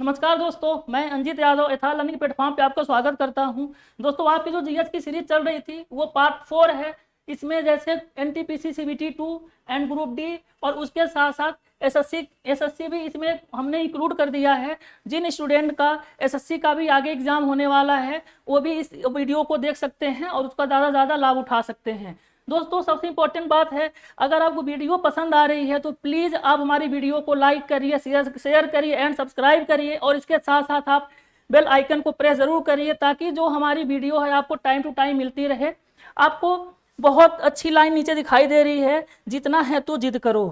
नमस्कार दोस्तों, मैं अंजित यादव एथाल लर्निंग प्लेटफॉर्म पे आपका स्वागत करता हूं। दोस्तों, आपकी जो जीएस की सीरीज चल रही थी वो पार्ट 4 है। इसमें जैसे NTPC CBT 2 and group D और उसके साथ साथ एसएससी भी इसमें हमने इंक्लूड कर दिया है। जिन स्टूडेंट का एसएससी का भी आगे एग्जाम होने वाला है वो भी इस वीडियो को देख सकते हैं और उसका ज़्यादा से ज़्यादा लाभ उठा सकते हैं। दोस्तों, सबसे इम्पोर्टेंट बात है, अगर आपको वीडियो पसंद आ रही है तो प्लीज़ आप हमारी वीडियो को लाइक करिए, शेयर करिए एंड सब्सक्राइब करिए और इसके साथ साथ आप बेल आइकन को प्रेस ज़रूर करिए ताकि जो हमारी वीडियो है आपको टाइम टू टाइम मिलती रहे। आपको बहुत अच्छी लाइन नीचे दिखाई दे रही है, जितना है तो जिद करो।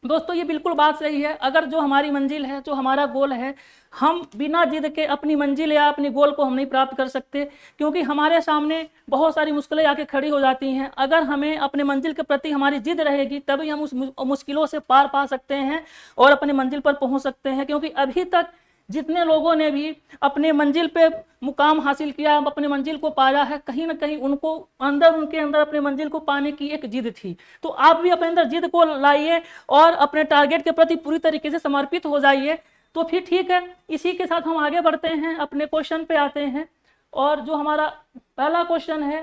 दोस्तों, ये बिल्कुल बात सही है। अगर जो हमारी मंजिल है, जो हमारा गोल है, हम बिना जिद के अपनी मंजिल या अपनी गोल को हम नहीं प्राप्त कर सकते, क्योंकि हमारे सामने बहुत सारी मुश्किलें आके खड़ी हो जाती हैं। अगर हमें अपने मंजिल के प्रति हमारी जिद रहेगी तभी हम उस मुश्किलों से पार पा सकते हैं और अपनी मंजिल पर पहुंच सकते हैं। क्योंकि अभी तक जितने लोगों ने भी अपने मंजिल पे मुकाम हासिल किया, अपने मंजिल को पाया है, कहीं ना कहीं उनको उनके अंदर अपने मंजिल को पाने की एक जिद थी। तो आप भी अपने अंदर जिद को लाइए और अपने टारगेट के प्रति पूरी तरीके से समर्पित हो जाइए, तो फिर ठीक है। इसी के साथ हम आगे बढ़ते हैं, अपने क्वेश्चन पे आते हैं। और जो हमारा पहला क्वेश्चन है,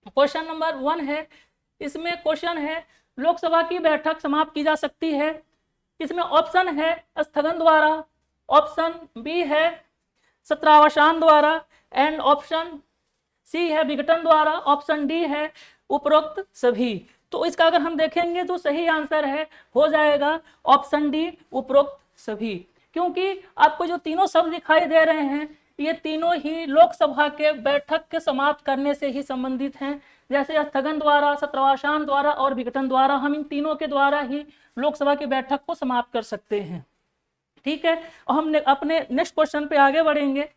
क्वेश्चन नंबर 1 है। इसमें क्वेश्चन है, लोकसभा की बैठक समाप्त की जा सकती है। इसमें ऑप्शन है स्थगन द्वारा, ऑप्शन बी है सत्रावसान द्वारा एंड ऑप्शन सी है विघटन द्वारा, ऑप्शन डी है उपरोक्त सभी। तो इसका अगर हम देखेंगे तो सही आंसर है, हो जाएगा ऑप्शन डी उपरोक्त सभी। क्योंकि आपको जो तीनों शब्द दिखाई दे रहे हैं ये तीनों ही लोकसभा के बैठक के समाप्त करने से ही संबंधित हैं। जैसे स्थगन द्वारा, सत्रावसान द्वारा और विघटन द्वारा, हम इन तीनों के द्वारा ही लोकसभा की बैठक को समाप्त कर सकते हैं। ठीक है, और हम अपने नेक्स्ट क्वेश्चन पे आगे बढ़ेंगे।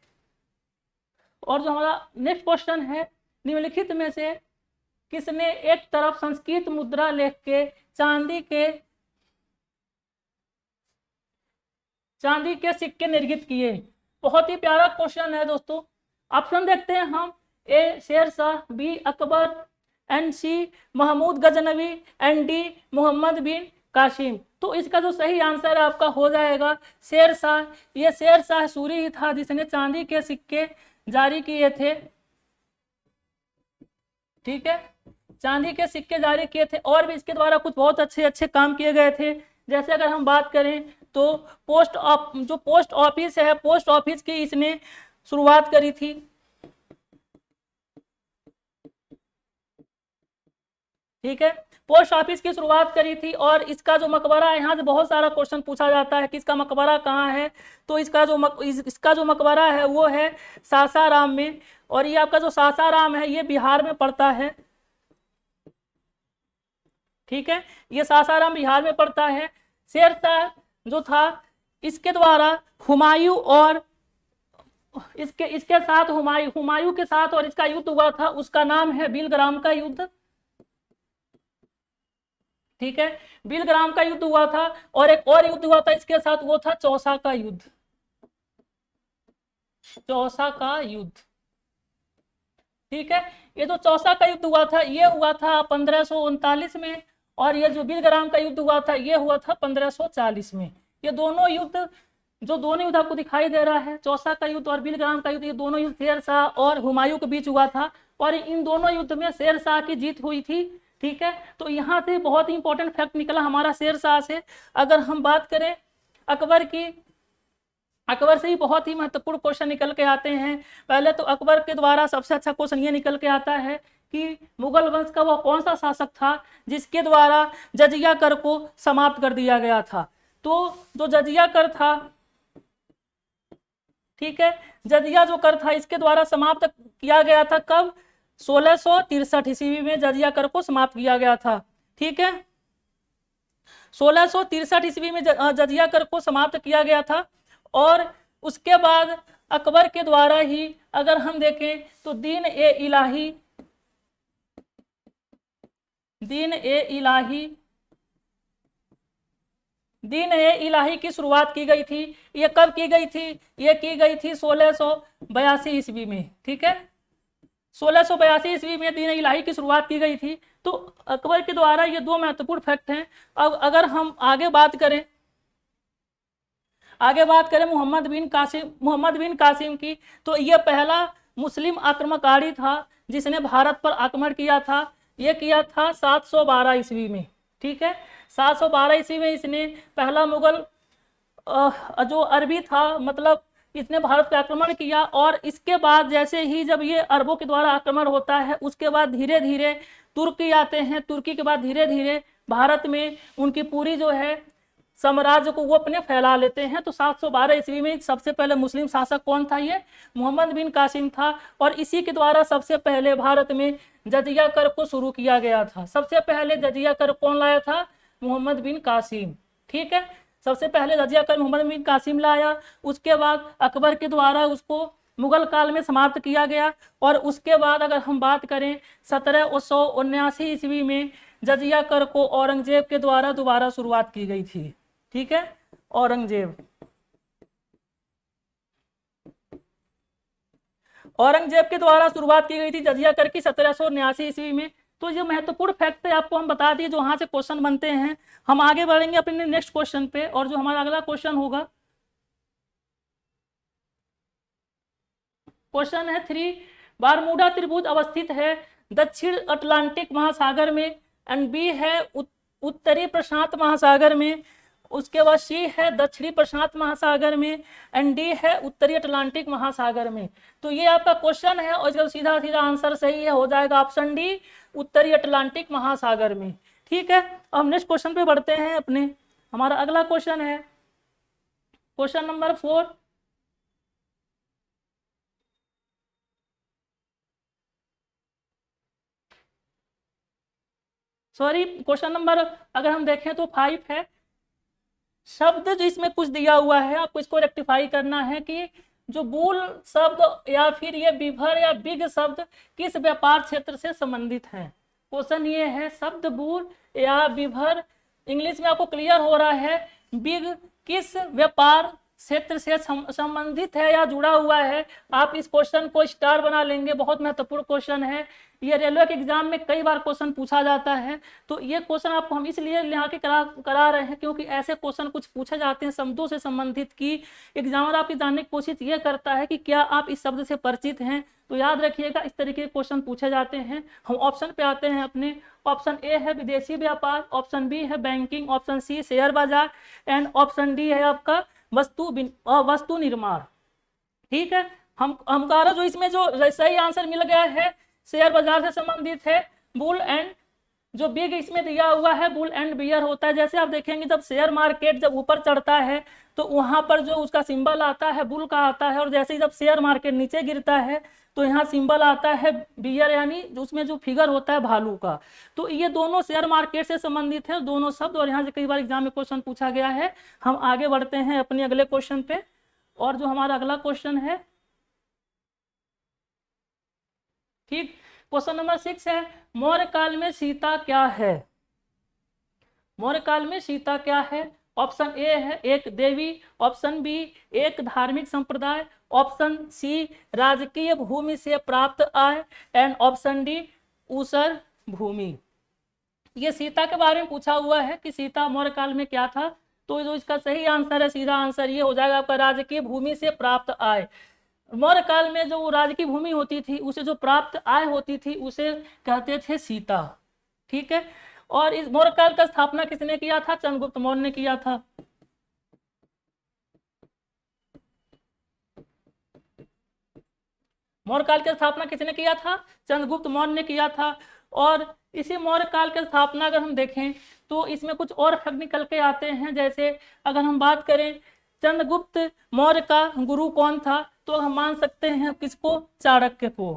और जो हमारा नेक्स्ट क्वेश्चन है, निम्नलिखित में से किसने एक तरफ संस्कृत मुद्रा लेख के चांदी के सिक्के निर्मित किए? बहुत ही प्यारा क्वेश्चन है दोस्तों। ऑप्शन देखते हैं हम, A Sher Shah, B Akbar, and C Mahmud Ghaznavi, and D Mohammad bin Qasim. तो इसका जो सही आंसर है आपका हो जाएगा शेरशाह। ये शेरशाह सूरी ही था जिसने चांदी के सिक्के जारी किए थे। ठीक है, चांदी के सिक्के जारी किए थे और भी इसके द्वारा कुछ बहुत अच्छे अच्छे काम किए गए थे। जैसे अगर हम बात करें तो पोस्ट ऑफिस है, पोस्ट ऑफिस की इसने शुरुआत करी थी। ठीक है, पोस्ट ऑफिस की शुरुआत करी थी। और इसका जो मकबरा है, यहाँ से बहुत सारा क्वेश्चन पूछा जाता है कि इसका मकबरा कहाँ है। तो इसका जो मकबरा है वो है सासाराम में। और ये आपका जो सासाराम है ये बिहार में पड़ता है। ठीक है, ये सासाराम बिहार में पड़ता है। शेरशाह जो था इसके द्वारा हुमायूं और इसके साथ हुमायूं के साथ और इसका युद्ध हुआ था, उसका नाम है बिलग्राम का युद्ध। ठीक है, बिलग्राम का युद्ध हुआ था। और एक और युद्ध हुआ था इसके साथ, वो था चौसा का युद्ध। चौसा का युद्ध। ठीक है, ये जो चौसा का युद्ध हुआ था ये हुआ था 1539 में। और ये जो बिलग्राम का युद्ध हुआ था ये हुआ था 1540 में। ये दोनों युद्ध आपको दिखाई दे रहा है, चौसा का युद्ध और बिलग्राम का युद्ध, ये दोनों युद्ध शेरशाह और हुमायूं के बीच हुआ था। और इन दोनों युद्ध में शेरशाह की जीत हुई थी। ठीक है, तो यहाँ से बहुत ही इंपॉर्टेंट फैक्ट निकला हमारा शेरशाह से। अगर हम बात करें अकबर की, अकबर से ही बहुत ही महत्वपूर्ण क्वेश्चन निकल के आते हैं। पहले तो अकबर के द्वारा सबसे अच्छा क्वेश्चन ये निकल के आता है कि मुगल वंश का वो कौन सा शासक था जिसके द्वारा जजिया कर को समाप्त कर दिया गया था। तो जो जजिया कर था, ठीक है, जजिया जो कर था इसके द्वारा समाप्त किया गया था कब? 1663 ईस्वी में जजिया कर को समाप्त किया गया था। ठीक है, 1663 ईस्वी में जजिया कर को समाप्त किया गया था। और उसके बाद अकबर के द्वारा ही अगर हम देखें तो दीन ए इलाही की शुरुआत की गई थी। ये कब की गई थी? ये की गई थी 1682 ईस्वी में। ठीक है, 1682 ईस्वी में दीन इलाही की शुरुआत की गई थी। तो अकबर के द्वारा ये दो महत्वपूर्ण फैक्ट हैं। अब अगर हम आगे बात करें आगे बात करें मोहम्मद बिन कासिम की, तो ये पहला मुस्लिम आक्रमणकारी था जिसने भारत पर आक्रमण किया था। ये किया था 712 ईस्वी में। ठीक है, 712 ईस्वी में इसने पहला मुगल जो अरबी था, मतलब इसने भारत पे आक्रमण किया। और इसके बाद जैसे ही जब ये अरबों के द्वारा आक्रमण होता है, उसके बाद धीरे धीरे तुर्की आते हैं। तुर्की के बाद धीरे धीरे भारत में उनकी पूरी जो है साम्राज्य को वो अपने फैला लेते हैं। तो 712 ईस्वी में सबसे पहले मुस्लिम शासक कौन था? ये मोहम्मद बिन कासिम था। और इसी के द्वारा सबसे पहले भारत में जजिया कर को शुरू किया गया था। सबसे पहले जजिया कर कौन लाया था? मोहम्मद बिन कासिम। ठीक है, सबसे पहले जजिया कर मोहम्मद बिन कासिम लाया। उसके बाद अकबर के द्वारा उसको मुगल काल में समाप्त किया गया। और उसके बाद अगर हम बात करें 1779 ईस्वी में जजिया कर को औरंगजेब के द्वारा दोबारा शुरुआत की गई थी। ठीक है, औरंगजेब के द्वारा शुरुआत की गई थी जजिया कर की 1779 ईस्वी में। तो ये महत्वपूर्ण फैक्ट है, आपको हम बता दिए जो वहां से क्वेश्चन बनते हैं। हम आगे बढ़ेंगे अपने नेक्स्ट क्वेश्चन पे, और जो हमारा अगला क्वेश्चन होगा, क्वेश्चन है 3, बारमूडा त्रिभुज अवस्थित है दक्षिण अटलांटिक महासागर में, एंड बी है उत्तरी प्रशांत महासागर में। उसके बाद सी है दक्षिणी प्रशांत महासागर में, एंड डी है उत्तरी अटलांटिक महासागर में। तो ये आपका क्वेश्चन है, और इसका सीधा सीधा आंसर सही है, हो जाएगा ऑप्शन डी, उत्तरी अटलांटिक महासागर में। ठीक है, अब नेक्स्ट क्वेश्चन पे बढ़ते हैं अपने। हमारा अगला क्वेश्चन है question number 4। Sorry, question number अगर हम देखें तो 5 है। शब्द जो इसमें कुछ दिया हुआ है, आपको इसको रेक्टिफाई करना है कि जो बुल शब्द या फिर ये बिभर या बिग शब्द किस व्यापार क्षेत्र से संबंधित है। क्वेश्चन ये है, शब्द बुल या बिभर इंग्लिश में आपको क्लियर हो रहा है, बिग किस व्यापार क्षेत्र से संबंधित है या जुड़ा हुआ है। आप इस क्वेश्चन को स्टार बना लेंगे, बहुत महत्वपूर्ण क्वेश्चन है। ये रेलवे के एग्जाम में कई बार क्वेश्चन पूछा जाता है। तो ये क्वेश्चन आपको हम इसलिए यहाँ के करा रहे हैं क्योंकि ऐसे क्वेश्चन कुछ पूछे जाते हैं शब्दों से संबंधित की एग्जामर आपकी जानने की कोशिश ये करता है कि क्या आप इस शब्द से परिचित हैं। तो याद रखिएगा, इस तरीके के क्वेश्चन पूछे जाते हैं। हम ऑप्शन पे आते हैं अपने। ऑप्शन ए है विदेशी व्यापार, ऑप्शन बी है बैंकिंग, ऑप्शन सी शेयर बाजार, एंड ऑप्शन डी है आपका वस्तु निर्माण। ठीक है, हम कह रहे जो इसमें जो सही आंसर मिल गया है शेयर बाजार से संबंधित है। बुल एंड जो बिग इसमें दिया हुआ है बुल एंड बियर होता है। जैसे आप देखेंगे जब शेयर मार्केट जब ऊपर चढ़ता है तो वहां पर जो उसका सिंबल आता है बुल का आता है, और जैसे ही जब शेयर मार्केट नीचे गिरता है तो यहाँ सिंबल आता है बियर, यानी उसमें जो फिगर होता है भालू का। तो ये दोनों शेयर मार्केट से संबंधित है दोनों शब्द, और यहाँ से कई बार एग्जाम में क्वेश्चन पूछा गया है। हम आगे बढ़ते हैं अपने अगले क्वेश्चन पे, और जो हमारा अगला क्वेश्चन है, ठीक, क्वेश्चन नंबर 6 है, मौर्य काल में सीता क्या है? मौर्य काल में सीता क्या है? ऑप्शन ए है एक देवी, ऑप्शन बी एक धार्मिक संप्रदाय, ऑप्शन सी राजकीय भूमि से प्राप्त आय, एंड ऑप्शन डी ऊसर भूमि। ये सीता के बारे में पूछा हुआ है कि सीता मौर्य काल में क्या था। तो जो इसका सही आंसर है, सीधा आंसर ये हो जाएगा आपका राजकीय भूमि से प्राप्त आय। मौर्य काल में जो राजकीय भूमि होती थी उसे जो प्राप्त आय होती थी उसे कहते थे सीता। ठीक है, और इस मौर्य काल का स्थापना किसने किया था? चंद्रगुप्त मौर्य ने किया था। मौर्य काल की स्थापना किसने किया था? चंद्रगुप्त मौर्य ने किया था। और इसी मौर्य काल की स्थापना अगर हम देखें तो इसमें कुछ और फैक्ट निकल के आते हैं। जैसे अगर हम बात करें चंद्रगुप्त मौर्य का गुरु कौन था, तो हम मान सकते हैं किसको? चाणक्य को,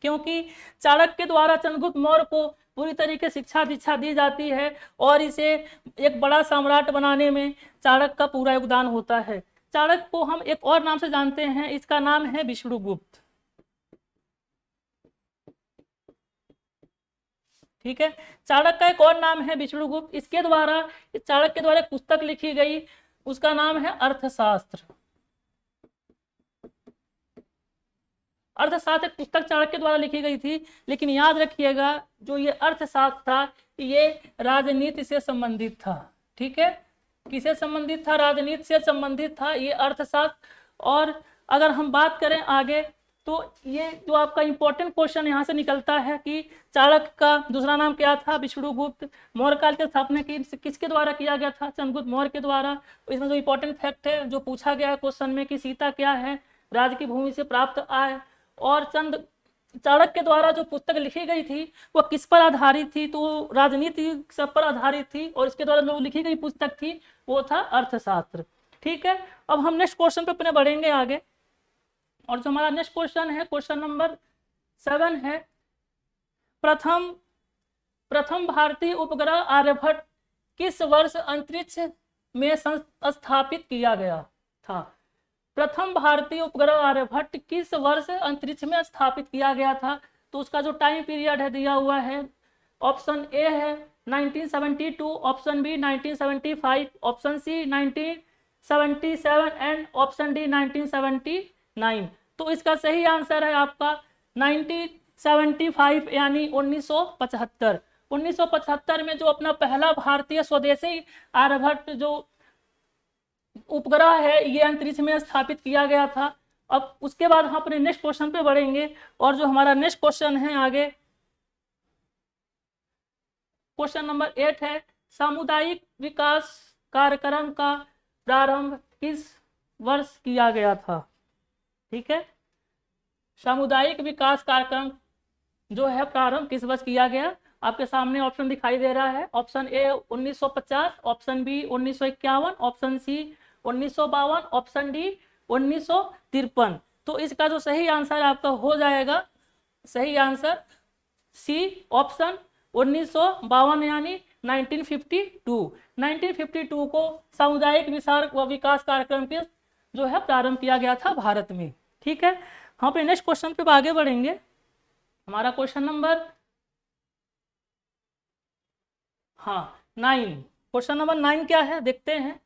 क्योंकि चाणक्य द्वारा चंद्रगुप्त मौर्य को पूरी तरीके से शिक्षा दीक्षा दी जाती है, और इसे एक बड़ा सम्राट बनाने में चाणक्य का पूरा योगदान होता है। चाणक्य को हम एक और नाम से जानते हैं, इसका नाम है विष्णुगुप्त। ठीक है, चाणक्य का एक और नाम है विष्णुगुप्त। इसके द्वारा चाणक्य के द्वारा एक पुस्तक लिखी गई, उसका नाम है अर्थशास्त्र। अर्थशास्त्र एक पुस्तक चाणक्य द्वारा लिखी गई थी, लेकिन याद रखिएगा जो ये अर्थशास्त्र था ये राजनीति से संबंधित था। ठीक है, किससे संबंधित था? राजनीति से संबंधित था ये अर्थशास्त्र। और अगर हम बात करें आगे तो ये जो आपका इंपॉर्टेंट क्वेश्चन यहाँ से निकलता है कि चाणक्य का दूसरा नाम क्या था? विष्णुगुप्त। मौर्य काल की स्थापना किसके द्वारा किया गया था? चंद्रगुप्त मौर्य के द्वारा। इसमें जो इंपॉर्टेंट फैक्ट है जो पूछा गया है क्वेश्चन में कि सीता क्या है? राज की भूमि से प्राप्त आय। और चाणक्य के द्वारा जो पुस्तक लिखी गई थी वो किस पर आधारित थी? तो राजनीति सब पर आधारित थी। और इसके द्वारा जो लिखी गई पुस्तक थी वो था अर्थशास्त्र। ठीक है, अब हम नेक्स्ट क्वेश्चन पे अपने बढ़ेंगे आगे। और जो हमारा नेक्स्ट क्वेश्चन है, क्वेश्चन नंबर 7 है, प्रथम भारतीय उपग्रह आर्यभट्ट किस वर्ष अंतरिक्ष में स्थापित किया गया था? प्रथम भारतीय उपग्रह आर्यभट्ट किस वर्ष अंतरिक्ष में स्थापित किया गया था? तो उसका जो टाइम पीरियड है दिया हुआ है, ऑप्शन ए है 1972, option B 1975, option C 1977 and option D 1979। तो इसका सही आंसर है आपका 1975 यानी 1975। 1975 में जो अपना पहला भारतीय स्वदेशी आर्यभट्ट जो उपग्रह है ये अंतरिक्ष में स्थापित किया गया था। अब उसके बाद हम अपने नेक्स्ट क्वेश्चन पे बढ़ेंगे। और जो हमारा नेक्स्ट क्वेश्चन है आगे, क्वेश्चन नंबर 8 है, सामुदायिक विकास कार्यक्रम का प्रारंभ किस वर्ष किया गया था? ठीक है, सामुदायिक विकास कार्यक्रम जो है प्रारंभ किस वर्ष किया गया? आपके सामने ऑप्शन दिखाई दे रहा है, option A 1950, option B 1951, option C 1952, option D 1953। तो इसका जो सही आंसर आपका हो जाएगा, सही आंसर सी ऑप्शन 1952 यानी 1952। 1952 को सामुदायिक विकास कार्यक्रम के जो है प्रारंभ किया गया था भारत में। ठीक है, हम अपने नेक्स्ट क्वेश्चन पे आगे बढ़ेंगे। हमारा क्वेश्चन नंबर 9। क्वेश्चन नंबर 9 क्या है देखते हैं।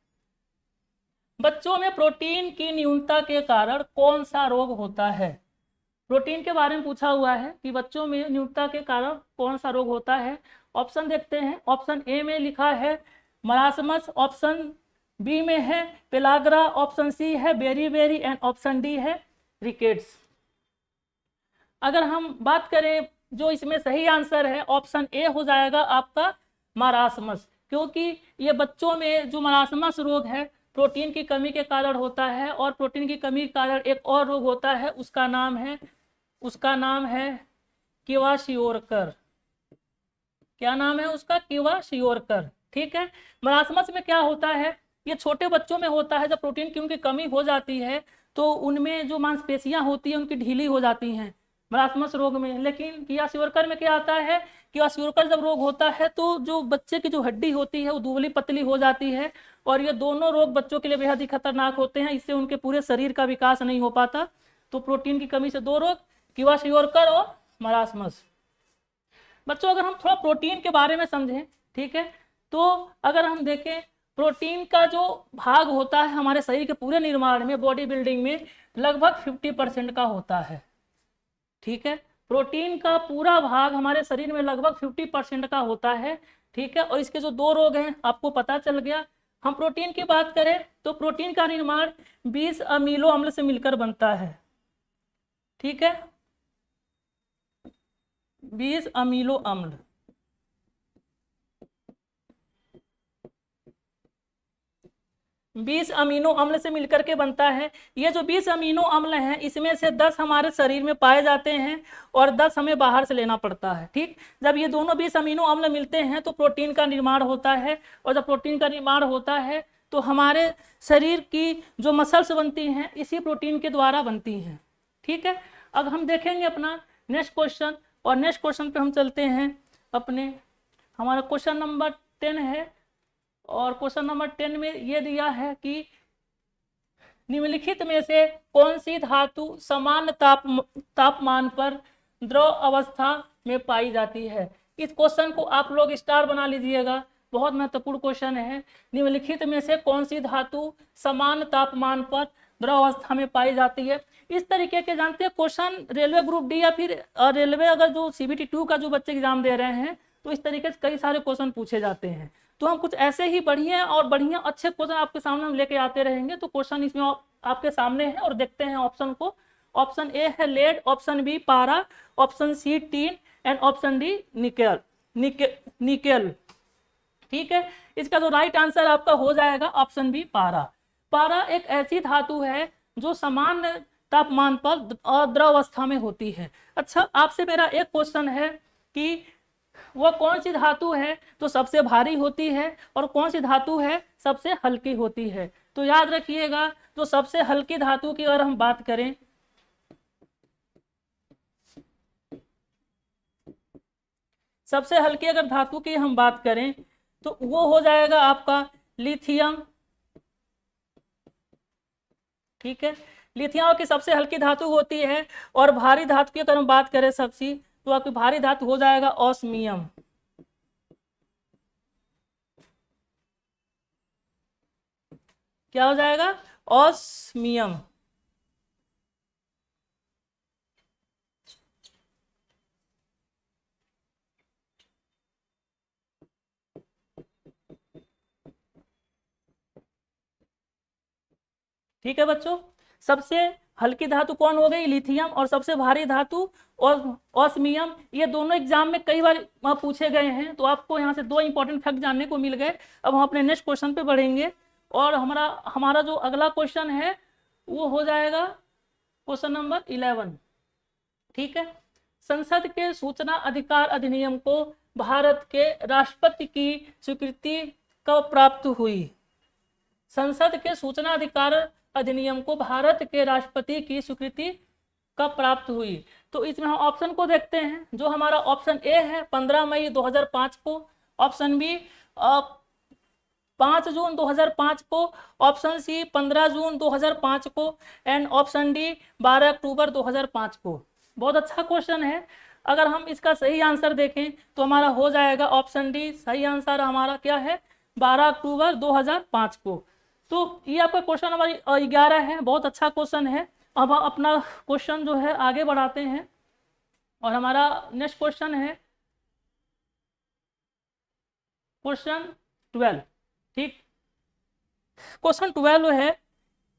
बच्चों में प्रोटीन की न्यूनता के कारण कौन सा रोग होता है? प्रोटीन के बारे में पूछा हुआ है कि बच्चों में न्यूनता के कारण कौन सा रोग होता है। ऑप्शन देखते हैं। ऑप्शन ए में लिखा है मरासमस, ऑप्शन बी में है पेलाग्रा, ऑप्शन सी है बेरी एंड ऑप्शन डी है रिकेट्स। अगर हम बात करें जो इसमें सही आंसर है ऑप्शन ए हो जाएगा आपका मरासमस, क्योंकि ये बच्चों में जो मरासमस रोग है प्रोटीन की कमी के कारण होता है। और प्रोटीन की कमी के कारण एक और रोग होता है, उसका नाम है क्विवाशियोरकर। क्या नाम है उसका? क्विवाशियोरकर। ठीक है, मरासमस में क्या होता है, ये छोटे बच्चों में होता है। जब प्रोटीन की उनकी कमी हो जाती है तो उनमें जो मांसपेशियां होती हैं उनकी ढीली हो जाती हैं मरासमस रोग में। लेकिन क्विवाशियोरकर में क्या आता है, क्विवाशियोरकर जब रोग होता है तो जो बच्चे की जो हड्डी होती है वो दुबली पतली हो जाती है। और ये दोनों रोग बच्चों के लिए बेहद ही खतरनाक होते हैं, इससे उनके पूरे शरीर का विकास नहीं हो पाता। तो प्रोटीन की कमी से 2 रोग, क्विवाशियोरकर और मरासमस। बच्चों अगर हम थोड़ा प्रोटीन के बारे में समझें, ठीक है, तो अगर हम देखें प्रोटीन का जो भाग होता है हमारे शरीर के पूरे निर्माण में, बॉडी बिल्डिंग में लगभग 50% का होता है। ठीक है, प्रोटीन का पूरा भाग हमारे शरीर में लगभग 50% का होता है। ठीक है, और इसके जो 2 रोग हैं आपको पता चल गया। हम प्रोटीन की बात करें तो प्रोटीन का निर्माण 20 अमीनो अम्ल से मिलकर बनता है। ठीक है, 20 अमीनो अम्ल। बीस अमीनो अम्ल से मिलकर के बनता है। ये जो 20 अमीनो अम्ल हैं इसमें से 10 हमारे शरीर में पाए जाते हैं और 10 हमें बाहर से लेना पड़ता है। ठीक, जब ये दोनों 20 अमीनो अम्ल मिलते हैं तो प्रोटीन का निर्माण होता है। और जब प्रोटीन का निर्माण होता है तो हमारे शरीर की जो मसल्स बनती हैं इसी प्रोटीन के द्वारा बनती हैं। ठीक है, अब हम देखेंगे अपना नेक्स्ट क्वेश्चन। और नेक्स्ट क्वेश्चन पे हम चलते हैं अपने, हमारा क्वेश्चन नंबर 10 है। और क्वेश्चन नंबर 10 में ये दिया है कि निम्नलिखित में से कौन सी धातु समान तापमान पर द्रव अवस्था में पाई जाती है? इस क्वेश्चन को आप लोग स्टार बना लीजिएगा, बहुत महत्वपूर्ण क्वेश्चन है। निम्नलिखित में से कौन सी धातु समान तापमान पर द्रव अवस्था में पाई जाती है? इस तरीके के जानते हैं क्वेश्चन रेलवे ग्रुप डी या फिर रेलवे अगर जो CBT 2 का जो बच्चे एग्जाम दे रहे हैं तो इस तरीके से कई सारे क्वेश्चन पूछे जाते हैं। तो हम कुछ ऐसे ही बढ़िया और बढ़िया अच्छे क्वेश्चन आपके सामने हम लेके आते रहेंगे। तो क्वेश्चन इसमें आपके सामने है और देखते हैं ऑप्शन को। ऑप्शन ए है लेड, ऑप्शन बी पारा, option C tin and option D nickel. Nickel, ठीक है। इसका जो राइट आंसर आपका हो जाएगा ऑप्शन बी पारा। पारा एक ऐसी धातु है जो सामान्य तापमान पर द्रव अवस्था में होती है। अच्छा, आपसे मेरा एक क्वेश्चन है कि वह कौन सी धातु है जो सबसे भारी होती है और कौन सी धातु है सबसे हल्की होती है। तो याद रखिएगा, जो सबसे हल्की धातु की अगर हम बात करें, सबसे हल्की अगर धातु की हम बात करें तो वो हो जाएगा आपका लिथियम, ठीक है। लिथियम की सबसे हल्की धातु होती है। और भारी धातु की अगर हम बात करें सबसे, तो आपकी भारी धातु हो जाएगा ऑस्मियम। क्या हो जाएगा? ऑस्मियम। ठीक है बच्चों, सबसे हल्की धातु कौन हो गई? लिथियम। और सबसे भारी धातु ऑस्मियम। ये दोनों एग्जाम में कई बार पूछे गए हैं, तो आपको यहाँ से दो इंपॉर्टेंट फैक्ट जानने को मिल गए। अब हम अपने नेक्स्ट क्वेश्चन पे बढ़ेंगे और हमारा जो अगला क्वेश्चन है वो हो जाएगा क्वेश्चन नंबर 11, ठीक है। संसद के सूचना अधिकार अधिनियम को भारत के राष्ट्रपति की स्वीकृति कब प्राप्त हुई? संसद के सूचना अधिकार अधिनियम को भारत के राष्ट्रपति की स्वीकृति कब प्राप्त हुई? तो इसमें हम ऑप्शन को देखते हैं। जो हमारा ऑप्शन ए है 15 मई 2005 को, ऑप्शन बी 5 जून 2005 को, ऑप्शन सी 15 जून 2005 को एंड ऑप्शन डी 12 अक्टूबर 2005 को। बहुत अच्छा क्वेश्चन है। अगर हम इसका सही आंसर देखें तो हमारा हो जाएगा ऑप्शन डी। सही आंसर हमारा क्या है? 12 अक्टूबर 2005 को। तो ये आपका क्वेश्चन नंबर 11 है। बहुत अच्छा क्वेश्चन है। अब हम अपना क्वेश्चन जो है आगे बढ़ाते हैं और हमारा नेक्स्ट क्वेश्चन है क्वेश्चन 12, ठीक। क्वेश्चन 12 है,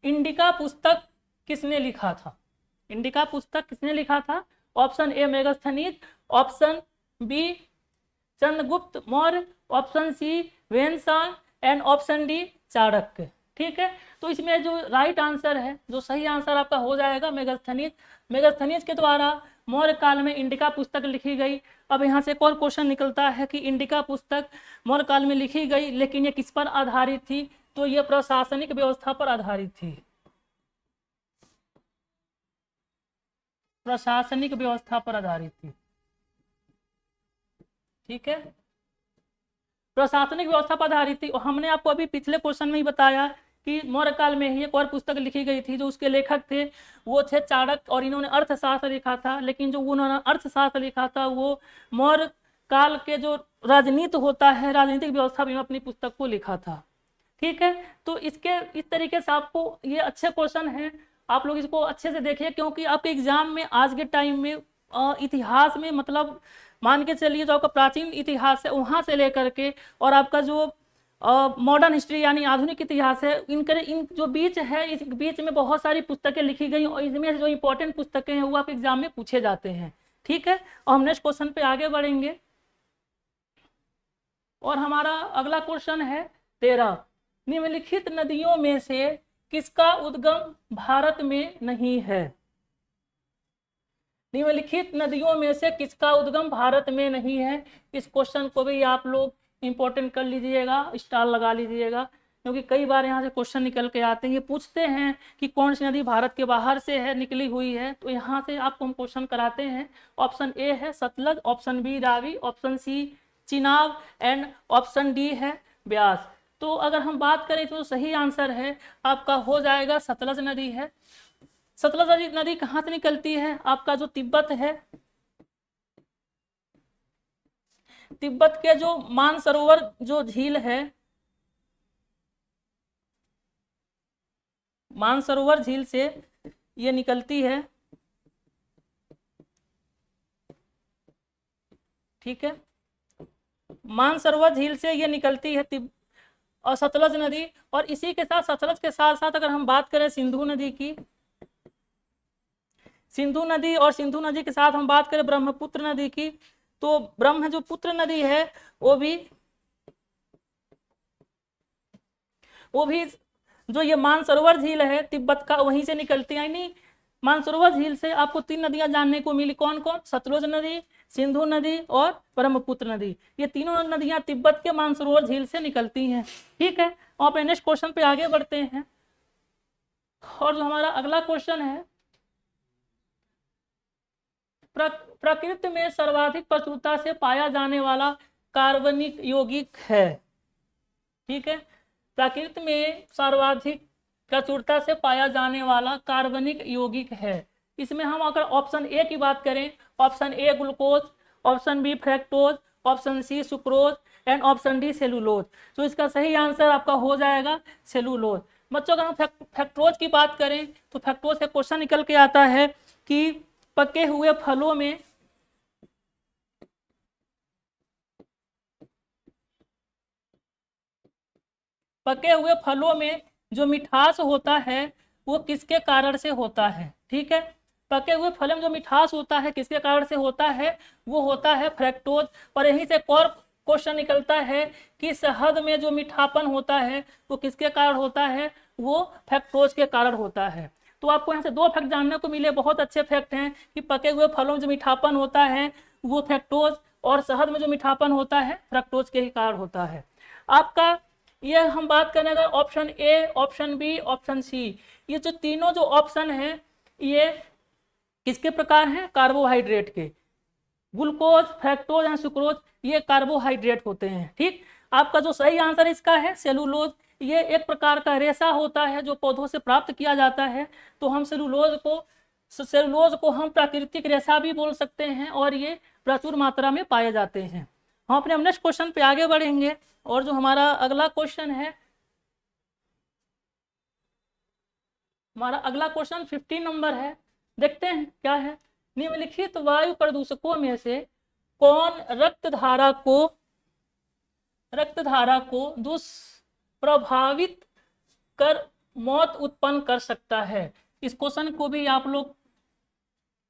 इंडिका पुस्तक किसने लिखा था? इंडिका पुस्तक किसने लिखा था? Option A Megasthenes, option B Chandragupta Maurya, option C Hiuen Tsang and option D Chanakya, ठीक है। तो इसमें जो राइट आंसर है, जो सही आंसर आपका हो जाएगा मेगास्थनीज। मेगास्थनीज के द्वारा मौर्य काल में इंडिका पुस्तक लिखी गई। अब यहाँ से एक और क्वेश्चन निकलता है कि इंडिका पुस्तक मौर्य काल में लिखी गई, लेकिन ये किस पर आधारित थी? तो ये प्रशासनिक व्यवस्था पर आधारित थी। प्रशासनिक व्यवस्था पर आधारित थी, ठीक है। प्रशासनिक व्यवस्था पर आधारित थी। और हमने आपको अभी पिछले क्वेश्चन में ही बताया कि मौर्य काल में ही एक और पुस्तक लिखी गई थी, जो उसके लेखक थे वो थे चाणक्य, और इन्होंने अर्थशास्त्र लिखा था। लेकिन जो उन्होंने अर्थशास्त्र लिखा था वो मौर्य काल के जो राजनीति होता है, राजनीतिक व्यवस्था में अपनी पुस्तक को लिखा था, ठीक है। तो इसके इस तरीके से आपको ये अच्छे क्वेश्चन हैं, आप लोग इसको अच्छे से देखिए, क्योंकि आपके एग्जाम में आज के टाइम में इतिहास में मतलब मान के चलिए जो आपका प्राचीन इतिहास है वहाँ से लेकर के और आपका जो मॉडर्न हिस्ट्री यानी आधुनिक इतिहास है, इन जो बीच है, इस बीच में बहुत सारी पुस्तकें लिखी गई और इसमें जो इंपॉर्टेंट पुस्तकें हैं वो आपके एग्जाम में पूछे जाते हैं, ठीक है। और हम नेक्स्ट क्वेश्चन पे आगे बढ़ेंगे और हमारा अगला क्वेश्चन है 13, निम्नलिखित नदियों में से किसका उद्गम भारत में नहीं है? निम्नलिखित नदियों में से किसका उद्गम भारत में नहीं है? इस क्वेश्चन को भी आप लोग इंपॉर्टेंट कर लीजिएगा, स्टार लगा लीजिएगा, क्योंकि कई बार यहाँ से क्वेश्चन निकल के आते हैं। ये पूछते हैं कि कौन सी नदी भारत के बाहर से है निकली हुई है, तो यहाँ से आपको हम क्वेश्चन कराते हैं। ऑप्शन ए है Sutlej, option B Ravi, option C Chenab and option D है ब्यास। तो अगर हम बात करें तो सही आंसर है आपका हो जाएगा सतलज नदी है। सतलज नदी कहाँ से निकलती है? आपका जो तिब्बत है, तिब्बत के जो मानसरोवर जो झील है, मानसरोवर झील से ये निकलती है, ठीक है। मानसरोवर झील से ये निकलती है और सतलज नदी, और इसी के साथ सतलज के साथ साथ अगर हम बात करें सिंधु नदी की, सिंधु नदी और सिंधु नदी के साथ हम बात करें ब्रह्मपुत्र नदी की, तो ब्रह्म जो पुत्र नदी है वो भी जो ये मानसरोवर झील है तिब्बत का, वहीं से निकलती है। यानी मानसरोवर झील से आपको 3 नदियां जानने को मिली, कौन कौन? सतलुज नदी, सिंधु नदी और ब्रह्मपुत्र नदी। ये तीनों नदियां तिब्बत के मानसरोवर झील से निकलती हैं। ठीक है, और अपने नेक्स्ट क्वेश्चन पे आगे बढ़ते हैं। और जो हमारा अगला क्वेश्चन है, प्रकृति में सर्वाधिक प्रचुरता से पाया जाने वाला कार्बनिक यौगिक है। ठीक है, प्रकृति में सर्वाधिक प्रचुरता से पाया जाने वाला कार्बनिक यौगिक है। इसमें हम अगर ऑप्शन ए की बात करें, option A glucose, option B fructose, option C sucrose and option D cellulose. तो इसका सही आंसर आपका हो जाएगा सेलुलोज। बच्चों अगर हम फ्रैक्टोज की बात करें तो फ्रैक्टोज का क्वेश्चन निकल के आता है कि पके हुए फलों में जो मिठास होता है वो किसके कारण से होता है। ठीक है, पके हुए फल में जो मिठास होता है किसके कारण से होता है? वो होता है फ्रैक्टोज। और यहीं से एक और क्वेश्चन निकलता है कि शहद में जो मीठापन होता है वो किसके कारण होता है? वो फ्रैक्टोज के कारण होता है। तो आपको यहाँ से 2 फैक्ट जानने को मिले, बहुत अच्छे फैक्ट हैं कि पके हुए फलों में जो मीठापन होता है वो फ्रैक्टोज, और शहद में जो मीठापन होता है फ्रैक्टोज के ही कारण होता है। आपका ये हम बात करें अगर option A, option B, option C, ये जो तीनों जो ऑप्शन है ये किसके प्रकार हैं? कार्बोहाइड्रेट के। ग्लूकोज, फ्रैक्टोज एंड सुक्रोज ये कार्बोहाइड्रेट होते हैं। ठीक, आपका जो सही आंसर इसका है सेलुलोज। ये एक प्रकार का रेशा होता है जो पौधों से प्राप्त किया जाता है। तो हम सेलुलोज को हम प्राकृतिक रेशा भी बोल सकते हैं, और ये प्रचुर मात्रा में पाए जाते हैं। हम अपने नेक्स्ट क्वेश्चन पे आगे बढ़ेंगे। और जो हमारा अगला क्वेश्चन है, हमारा अगला क्वेश्चन 15 नंबर है। देखते हैं क्या है। निम्नलिखित वायु प्रदूषकों में से कौन रक्तधारा को दुष्प्रभावित कर मौत उत्पन्न कर सकता है? इस क्वेश्चन को भी आप लोग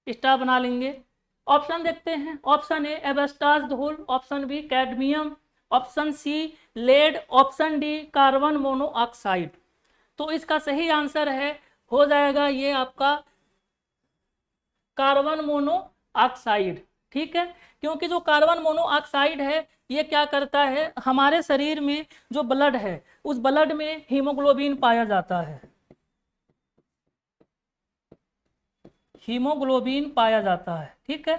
स्टार बना लेंगे। ऑप्शन देखते हैं। ऑप्शन ए एस्बेस्टॉस धूल, option B cadmium, option C lead, option D carbon monoxide. तो इसका सही आंसर हो जाएगा ये आपका कार्बन मोनोऑक्साइड। ठीक है, क्योंकि जो कार्बन मोनोऑक्साइड है ये क्या करता है, हमारे शरीर में जो ब्लड है उस ब्लड में हीमोग्लोबिन पाया जाता है। हीमोग्लोबिन पाया जाता है। ठीक है,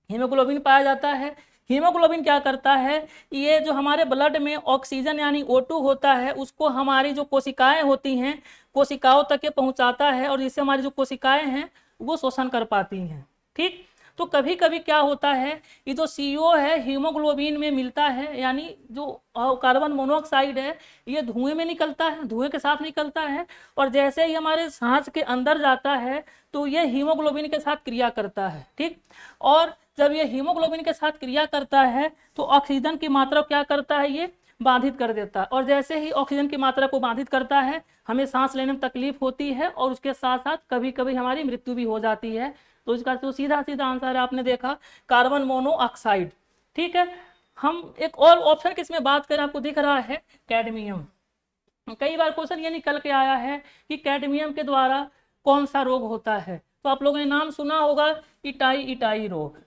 हीमोग्लोबिन पाया जाता है। हीमोग्लोबिन क्या करता है, ये जो हमारे ब्लड में ऑक्सीजन यानी O2 होता है उसको हमारी जो कोशिकाएं होती हैं कोशिकाओं तक ये पहुंचाता है, और जिससे हमारी जो कोशिकाएं हैं वो शोषण कर पाती हैं। ठीक, तो कभी कभी क्या होता है, ये जो CO है हीमोग्लोबिन में मिलता है, यानी जो कार्बन मोनोऑक्साइड है ये धुएं में निकलता है, धुएं के साथ निकलता है, और जैसे ही हमारे सांस के अंदर जाता है तो ये हीमोग्लोबिन के साथ क्रिया करता है। ठीक, और जब ये हीमोग्लोबिन के साथ क्रिया करता है तो ऑक्सीजन की मात्रा क्या करता है, ये बाधित कर देता है, और जैसे ही ऑक्सीजन की मात्रा को बाधित करता है हमें सांस लेने में तकलीफ होती है, और उसके साथ साथ कभी कभी हमारी मृत्यु भी हो जाती है। तो इसका तो सीधा आंसर है, आपने देखा कार्बन मोनोऑक्साइड। ठीक है, हम एक और ऑप्शन की इसमें बात करें, आपको दिख रहा है कैडमियम। कई बार क्वेश्चन ये निकल के आया है कि कैडमियम के द्वारा कौन सा रोग होता है। तो आप लोगों ने नाम सुना होगा इटाई रोग।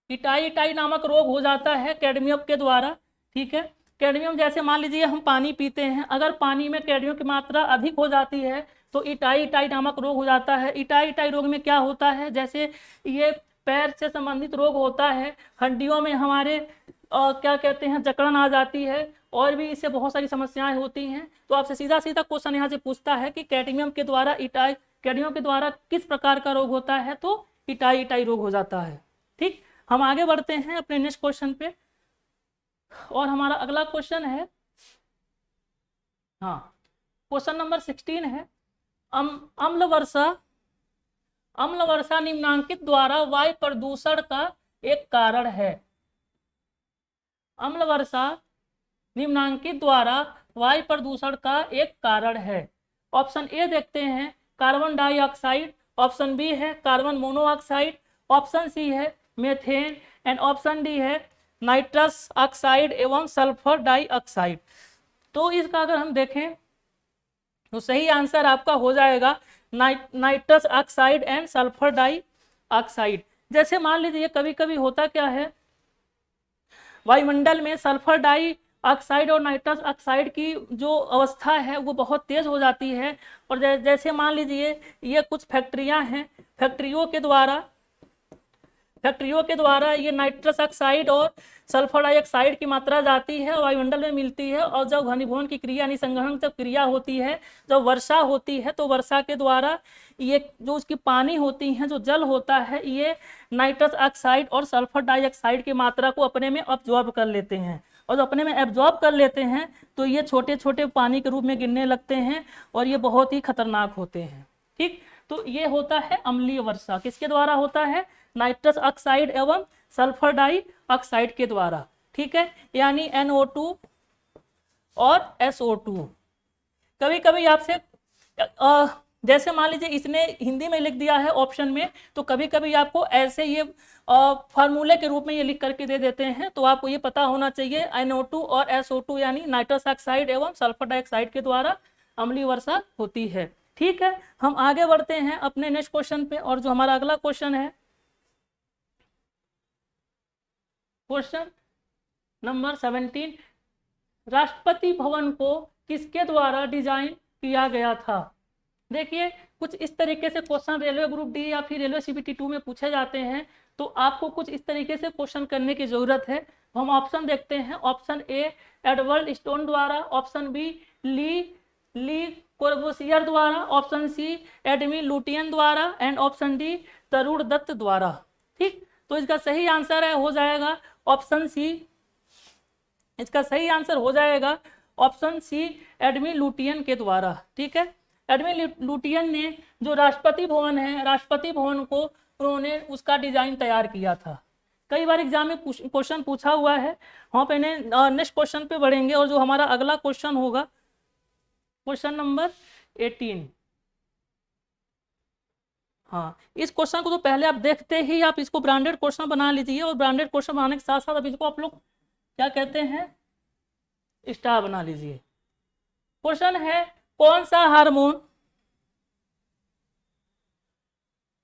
इटाई नामक रोग हो जाता है कैडमियम के द्वारा। ठीक है, कैडमियम जैसे मान लीजिए हम पानी पीते हैं, अगर पानी में कैडमियम की मात्रा अधिक हो जाती है तो इटाई नामक रोग हो जाता है। इटाई रोग में क्या होता है, जैसे ये पैर से संबंधित रोग होता है, हड्डियों में हमारे क्या कहते हैं जकड़न आ जाती है, और भी इससे बहुत सारी समस्याएं होती हैं। तो आपसे सीधा क्वेश्चन यहाँ से पूछता है कि कैडमियम के द्वारा किस प्रकार का रोग होता है, तो इटाई रोग हो जाता है। ठीक, हम आगे बढ़ते हैं अपने नेक्स्ट क्वेश्चन पे। और हमारा अगला क्वेश्चन है, हाँ, क्वेश्चन नंबर 16 है। अम्ल वर्षा अम्ल वर्षा निम्नांकित द्वारा वायु प्रदूषण का एक कारण है। अम्ल वर्षा निम्नांकित द्वारा वायु प्रदूषण का एक कारण है। ऑप्शन ए देखते हैं, कार्बन डाइऑक्साइड। ऑप्शन बी है कार्बन मोनोऑक्साइड। ऑप्शन सी है मेथेन। एंड ऑप्शन डी है नाइट्रस ऑक्साइड एवं सल्फर डाइऑक्साइड। तो इसका अगर हम देखें तो सही आंसर आपका हो जाएगा nitrous oxide and sulphur dioxide. जैसे मान लीजिए कभी कभी होता क्या है, वायुमंडल में सल्फर डाइऑक्साइड और नाइट्रस ऑक्साइड की जो अवस्था है वो बहुत तेज हो जाती है। और जैसे मान लीजिए ये कुछ फैक्ट्रियां हैं, फैक्ट्रियों के द्वारा ये नाइट्रस ऑक्साइड और सल्फर डाइऑक्साइड की मात्रा जाती है, वायुमंडल में मिलती है। और जब घनीभवन की क्रिया यानी संग्रहण जब क्रिया होती है, जब वर्षा होती है, तो वर्षा के द्वारा ये जो उसकी पानी होती है, जो जल होता है, ये नाइट्रस ऑक्साइड और सल्फर डाइऑक्साइड की मात्रा को अपने में अब्जॉर्ब कर लेते हैं। और जो अपने में एब्जॉर्ब कर लेते हैं तो ये छोटे छोटे पानी के रूप में गिरने लगते हैं और ये बहुत ही खतरनाक होते हैं। ठीक, तो ये होता है अम्लीय वर्षा। किसके द्वारा होता है? नाइट्रस ऑक्साइड एवं सल्फर डाइऑक्साइड के द्वारा। ठीक है, यानी NO2 और SO2। कभी कभी आपसे जैसे मान लीजिए इसने हिंदी में लिख दिया है ऑप्शन में, तो कभी कभी आपको ऐसे ये फार्मूले के रूप में ये लिख करके दे देते हैं। तो आपको ये पता होना चाहिए NO2 और SO2 यानी नाइट्रस ऑक्साइड एवं सल्फर डाइऑक्साइड के द्वारा अम्लीय वर्षा होती है। ठीक है, हम आगे बढ़ते हैं अपने नेक्स्ट क्वेश्चन पे। और जो हमारा अगला क्वेश्चन है, क्वेश्चन नंबर 17, राष्ट्रपति भवन को किसके द्वारा डिजाइन किया गया था? देखिए, कुछ इस तरीके से क्वेश्चन रेलवे ग्रुप डी या फिर रेलवे CBT 2 में पूछे जाते हैं, तो आपको कुछ इस तरीके से क्वेश्चन करने की जरूरत है। हम ऑप्शन देखते हैं। ऑप्शन ए एडवर्ड स्टोन द्वारा, ऑप्शन बी ली कोर्बुसियर द्वारा, ऑप्शन सी एडमी लुटियन द्वारा, एंड ऑप्शन डी तरुण दत्त द्वारा। ठीक, तो इसका सही आंसर है हो जाएगा ऑप्शन सी। इसका सही आंसर हो जाएगा ऑप्शन सी एडमी लुटियन के द्वारा। ठीक है, एडमी लुटियन ने जो राष्ट्रपति भवन है, राष्ट्रपति भवन को उन्होंने उसका डिजाइन तैयार किया था। कई बार एग्जाम में क्वेश्चन पूछा हुआ है। हम पहले नेक्स्ट क्वेश्चन पे बढ़ेंगे और जो हमारा अगला क्वेश्चन होगा क्वेश्चन नंबर 18। हाँ, इस क्वेश्चन को तो पहले आप देखते ही आप इसको ब्रांडेड क्वेश्चन बना लीजिए, और ब्रांडेड क्वेश्चन बनाने के साथ साथ अब इसको आप लोग क्या कहते हैं, स्टार बना लीजिए। क्वेश्चन है कौन सा हार्मोन,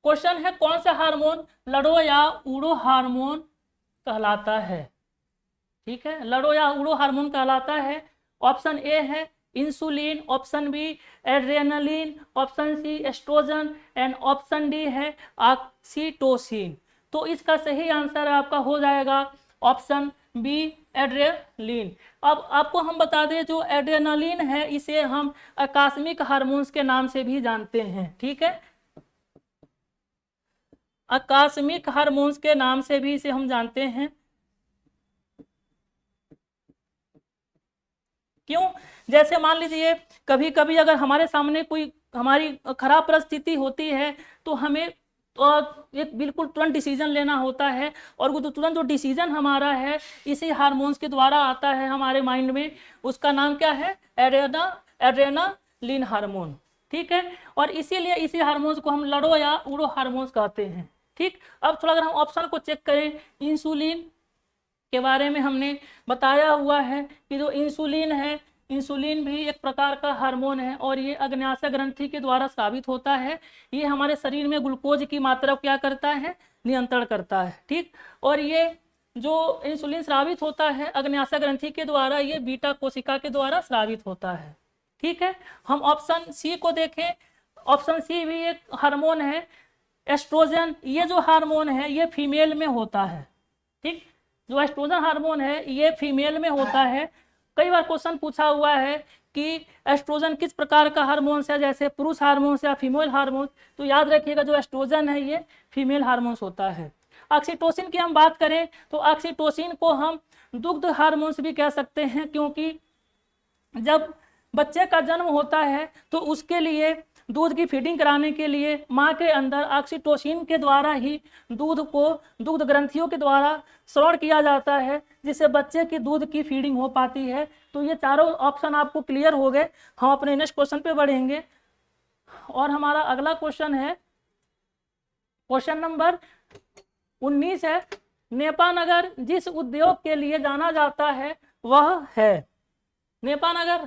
क्वेश्चन है कौन सा हार्मोन लड़ो या उड़ो हार्मोन कहलाता है? ठीक है, लड़ो या उड़ो हार्मोन कहलाता है। ऑप्शन ए है insulin, option B adrenaline, option C oestrogen, and option D है ऑक्सीटोसिन। तो इसका सही आंसर आपका हो जाएगा ऑप्शन बी एड्रेनलिन। अब आपको हम बता दें, जो एड्रेनलिन है इसे हम आकस्मिक हार्मोन्स के नाम से भी जानते हैं। ठीक है, आकस्मिक हार्मोन्स के नाम से भी इसे हम जानते हैं। क्यों? जैसे मान लीजिए कभी कभी अगर हमारे सामने कोई हमारी खराब परिस्थिति होती है, तो हमें एक बिल्कुल तुरंत डिसीजन लेना होता है, और वो तुरंत जो डिसीजन हमारा है इसी हार्मोन्स के द्वारा आता है हमारे माइंड में। उसका नाम क्या है? Adrenaline hormone. ठीक है, और इसीलिए इसी हार्मोन्स को हम लड़ो या उड़ो हार्मोन्स कहते हैं। ठीक, अब थोड़ा अगर हम ऑप्शन को चेक करें, इंसुलिन के बारे में हमने बताया हुआ है कि जो इंसुलिन है, इंसुलिन भी एक प्रकार का हार्मोन है, और ये अग्न्याशय ग्रंथि के द्वारा स्रावित होता है। ये हमारे शरीर में ग्लूकोज की मात्रा को क्या करता है? नियंत्रण करता है। ठीक, और ये जो इंसुलिन स्रावित होता है अग्न्याशय ग्रंथि के द्वारा, ये बीटा कोशिका के द्वारा स्रावित होता है। ठीक है, हम ऑप्शन सी को देखें। ऑप्शन सी भी एक हार्मोन है एस्ट्रोजन। ये जो हार्मोन है ये फीमेल में होता है। ठीक, जो एस्ट्रोजन हार्मोन है ये फीमेल में होता है। कई बार क्वेश्चन पूछा हुआ है कि एस्ट्रोजन किस प्रकार का हार्मोन्स है, जैसे पुरुष हार्मोन्स या फीमेल हार्मोन्स, तो याद रखिएगा जो एस्ट्रोजन है ये फीमेल हार्मोन्स होता है। ऑक्सीटोसिन की हम बात करें तो ऑक्सीटोसिन को हम दुग्ध हार्मोन्स भी कह सकते हैं, क्योंकि जब बच्चे का जन्म होता है तो उसके लिए दूध की फीडिंग कराने के लिए माँ के अंदर ऑक्सीटोसिन के द्वारा ही दूध को दुग्ध ग्रंथियों के द्वारा श्रवण किया जाता है, जिससे बच्चे की दूध की फीडिंग हो पाती है। तो ये चारों ऑप्शन आपको क्लियर हो गए। हम अपने नेक्स्ट क्वेश्चन पे बढ़ेंगे और हमारा अगला क्वेश्चन है क्वेश्चन नंबर 19 है, नेपानगर जिस उद्योग के लिए जाना जाता है वह है। नेपानगर,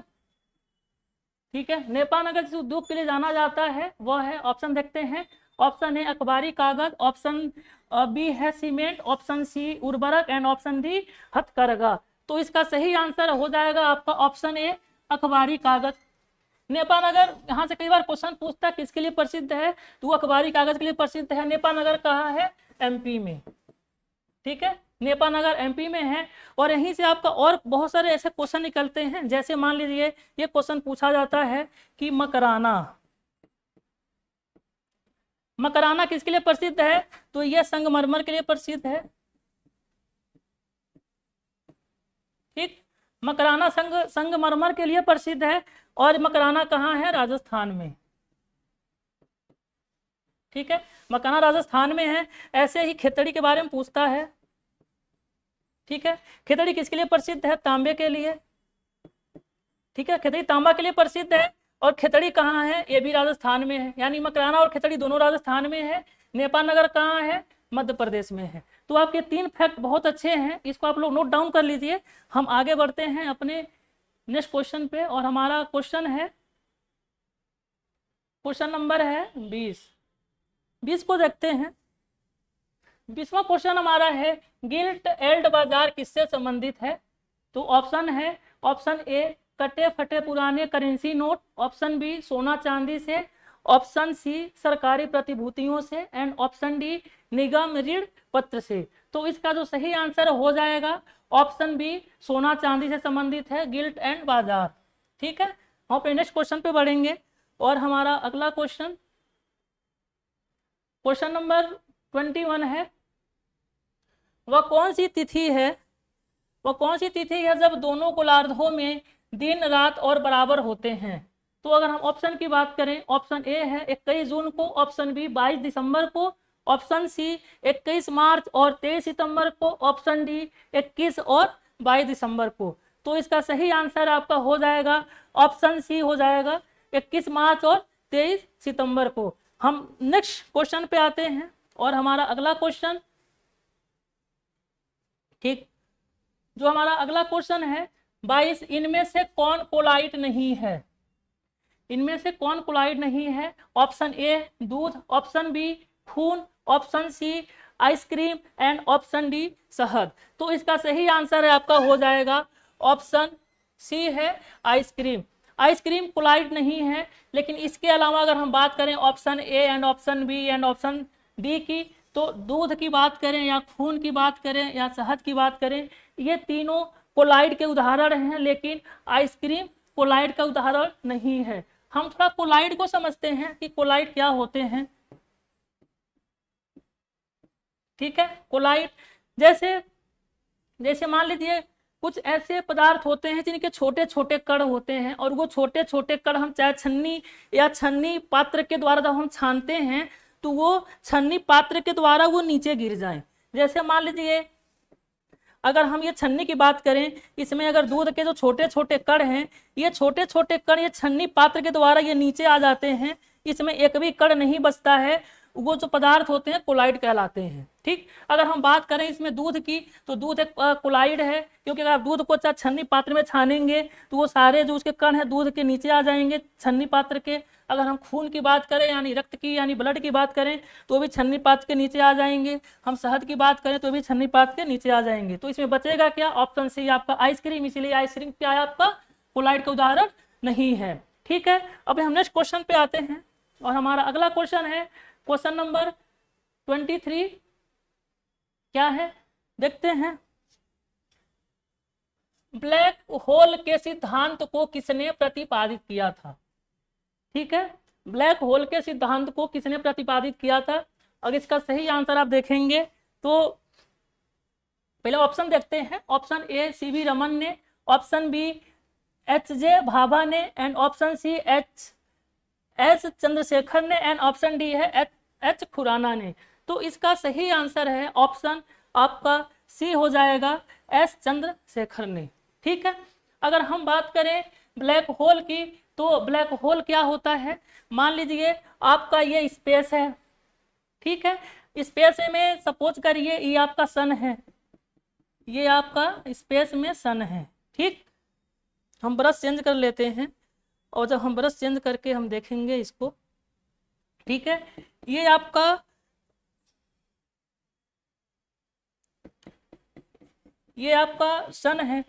ठीक है, नेपानगर जिस उद्योग के लिए जाना जाता है वह है, ऑप्शन देखते हैं। ऑप्शन ए अखबारी कागज, ऑप्शन बी है सीमेंट, ऑप्शन सी उर्वरक एंड ऑप्शन डी हथकरघा। तो इसका सही आंसर हो जाएगा आपका ऑप्शन ए अखबारी कागज। नेपानगर, यहाँ से कई बार क्वेश्चन पूछता है किसके लिए प्रसिद्ध है, तो वो अखबारी कागज के लिए प्रसिद्ध है। नेपानगर कहाँ है, एमपी में, ठीक है, नेपानगर एमपी में है। और यहीं से आपका और बहुत सारे ऐसे क्वेश्चन निकलते हैं, जैसे मान लीजिए ये क्वेश्चन पूछा जाता है कि मकराना, मकराना किसके लिए प्रसिद्ध है, तो यह संगमरमर के लिए प्रसिद्ध है, ठीक, मकराना संगमरमर के लिए प्रसिद्ध है। और मकराना कहाँ है, राजस्थान में, ठीक है, मकराना राजस्थान में है। ऐसे ही खेतड़ी के बारे में पूछता है, ठीक है, खेतड़ी किसके लिए प्रसिद्ध है, तांबे के लिए, ठीक है, खेतड़ी तांबा के लिए प्रसिद्ध है। और खेतड़ी कहाँ है, ये भी राजस्थान में है, यानी मकराना और खेतड़ी दोनों राजस्थान में है। नेपानगर कहाँ है, मध्य प्रदेश में है। तो आपके 3 फैक्ट बहुत अच्छे हैं, इसको आप लोग नोट डाउन कर लीजिए। हम आगे बढ़ते हैं अपने नेक्स्ट क्वेश्चन पे और हमारा क्वेश्चन है क्वेश्चन नंबर है 20 को देखते हैं। 20वां क्वेश्चन हमारा है गिल्ट एल्ड बाजार किससे संबंधित है। तो ऑप्शन है, ऑप्शन ए कटे फटे पुराने करेंसी नोट, ऑप्शन बी सोना चांदी से, ऑप्शन सी सरकारी प्रतिभूतियों से एंड ऑप्शन डी निगम ऋण पत्र से। तो इसका जो सही आंसर हो जाएगा ऑप्शन बी सोना चांदी से संबंधित है, गिल्ट एंड बाजार, ठीक है। हम अपने नेक्स्ट क्वेश्चन पे बढ़ेंगे और हमारा अगला क्वेश्चन क्वेश्चन नंबर 21 है, वह कौन सी तिथि है, वह कौन सी तिथि है जब दोनों गोलार्धों में दिन रात और बराबर होते हैं। तो अगर हम ऑप्शन की बात करें, ऑप्शन ए है 21 जून को, ऑप्शन बी 22 दिसंबर को, ऑप्शन सी 21 मार्च और 23 सितंबर को, ऑप्शन डी 21 और 22 दिसंबर को। तो इसका सही आंसर आपका हो जाएगा ऑप्शन सी हो जाएगा 21 मार्च और 23 सितंबर को। हम नेक्स्ट क्वेश्चन पे आते हैं और हमारा अगला क्वेश्चन, ठीक, जो हमारा अगला क्वेश्चन है 22, इनमें से कौन कोलाइट नहीं है, इनमें से कौन कोलाइट नहीं है। ऑप्शन ए दूध, ऑप्शन बी खून, option C ice cream and option D शहद। तो इसका सही आंसर है आपका हो जाएगा ऑप्शन सी है आइसक्रीम। आइसक्रीम कोलाइट नहीं है, लेकिन इसके अलावा अगर हम बात करें option A and option B and option D की, तो दूध की बात करें या खून की बात करें या शहद की बात करें, ये तीनों कोलाइट के उदाहरण हैं, लेकिन आइसक्रीम कोलाइट का उदाहरण नहीं है। हम थोड़ा कोलाइट को समझते हैं कि कोलाइट क्या होते हैं, ठीक है। कोलाइट जैसे मान लीजिए कुछ ऐसे पदार्थ होते हैं जिनके छोटे छोटे कण होते हैं, और वो छोटे छोटे कण हम चाहे छन्नी या छन्नी पात्र के द्वारा जब हम छानते हैं तो वो छन्नी पात्र के द्वारा वो नीचे गिर जाएं। जैसे मान लीजिए अगर हम ये छन्नी की बात करें, इसमें अगर दूध के जो छोटे छोटे कण हैं, ये छोटे छोटे कण ये छन्नी पात्र के द्वारा ये नीचे आ जाते हैं, इसमें एक भी कण नहीं बचता है, वो जो पदार्थ होते हैं कोलाइड कहलाते हैं, ठीक। अगर हम बात करें इसमें दूध की, तो दूध एक कोलाइड है, क्योंकि अगर आप दूध को छन्नी पात्र में छानेंगे तो वो सारे जो उसके कण हैं दूध के नीचे आ जाएंगे छन्नी पात्र के। अगर हम खून की बात करें यानी रक्त की यानी ब्लड की बात करें तो भी छन्नी पात्र के नीचे आ जाएंगे। हम शहद की बात करें तो भी छन्नी पात्र के नीचे आ जाएंगे। तो इसमें बचेगा क्या, ऑप्शन सी आपका आइसक्रीम, इसीलिए आइसक्रीम क्या है आपका कोलाइड का उदाहरण नहीं है, ठीक है। अब हम नेक्स्ट क्वेश्चन पे आते हैं और हमारा अगला क्वेश्चन है क्वेश्चन नंबर 23, क्या है देखते हैं। ब्लैक होल के सिद्धांत को किसने प्रतिपादित किया था, ठीक है। ब्लैक होल के सिद्धांत को किसने प्रतिपादित किया था। अगर इसका सही आंसर आप देखेंगे तो पहले ऑप्शन देखते हैं। ऑप्शन ए सीवी रमन ने, option B H J Bhabha ने and option C S Chandrasekhar ने एंड ऑप्शन डी है एच खुराना ने। तो इसका सही आंसर है ऑप्शन आपका सी हो जाएगा, एस चंद्रशेखर ने। ठीक है, अगर हम बात करें ब्लैक होल की, तो ब्लैक होल क्या होता है, मान लीजिए आपका ये स्पेस है, ठीक है, स्पेस में सपोज करिए ये आपका सन है, ये आपका स्पेस में सन है। ठीक, हम ब्रश चेंज कर लेते हैं और जब हम ब्रश चेंज करके हम देखेंगे इसको, ठीक है, ये आपका सन है।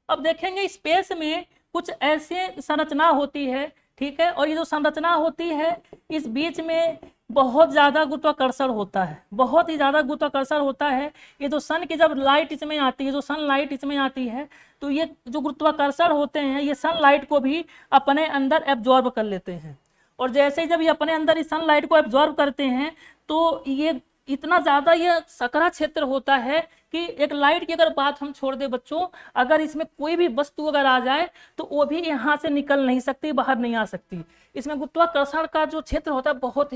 अब देखेंगे स्पेस में कुछ ऐसे संरचना होती है, ठीक है, और ये जो संरचना होती है इस बीच में बहुत ज़्यादा गुरुत्वाकर्षण होता है, बहुत ही ज़्यादा गुरुत्वाकर्षण होता है। ये जो सन की जब लाइट इसमें आती है, जो सनलाइट इसमें आती है, तो ये जो गुरुत्वाकर्षण होते हैं ये सनलाइट को भी अपने अंदर एब्जॉर्ब कर लेते हैं। और जैसे ही जब ये अपने अंदर इस सनलाइट को एब्जॉर्ब करते हैं तो ये इतना ज़्यादा ये सकरा क्षेत्र होता है कि एक लाइट की अगर बात हम छोड़ दे बच्चों, अगर इसमें कोई भी वस्तु अगर आ जाए तो वो भी यहाँ से निकल नहीं सकती, बाहर नहीं आ सकती। इसमें गुरुत्वाकर्षण का जो क्षेत्र होता है बहुत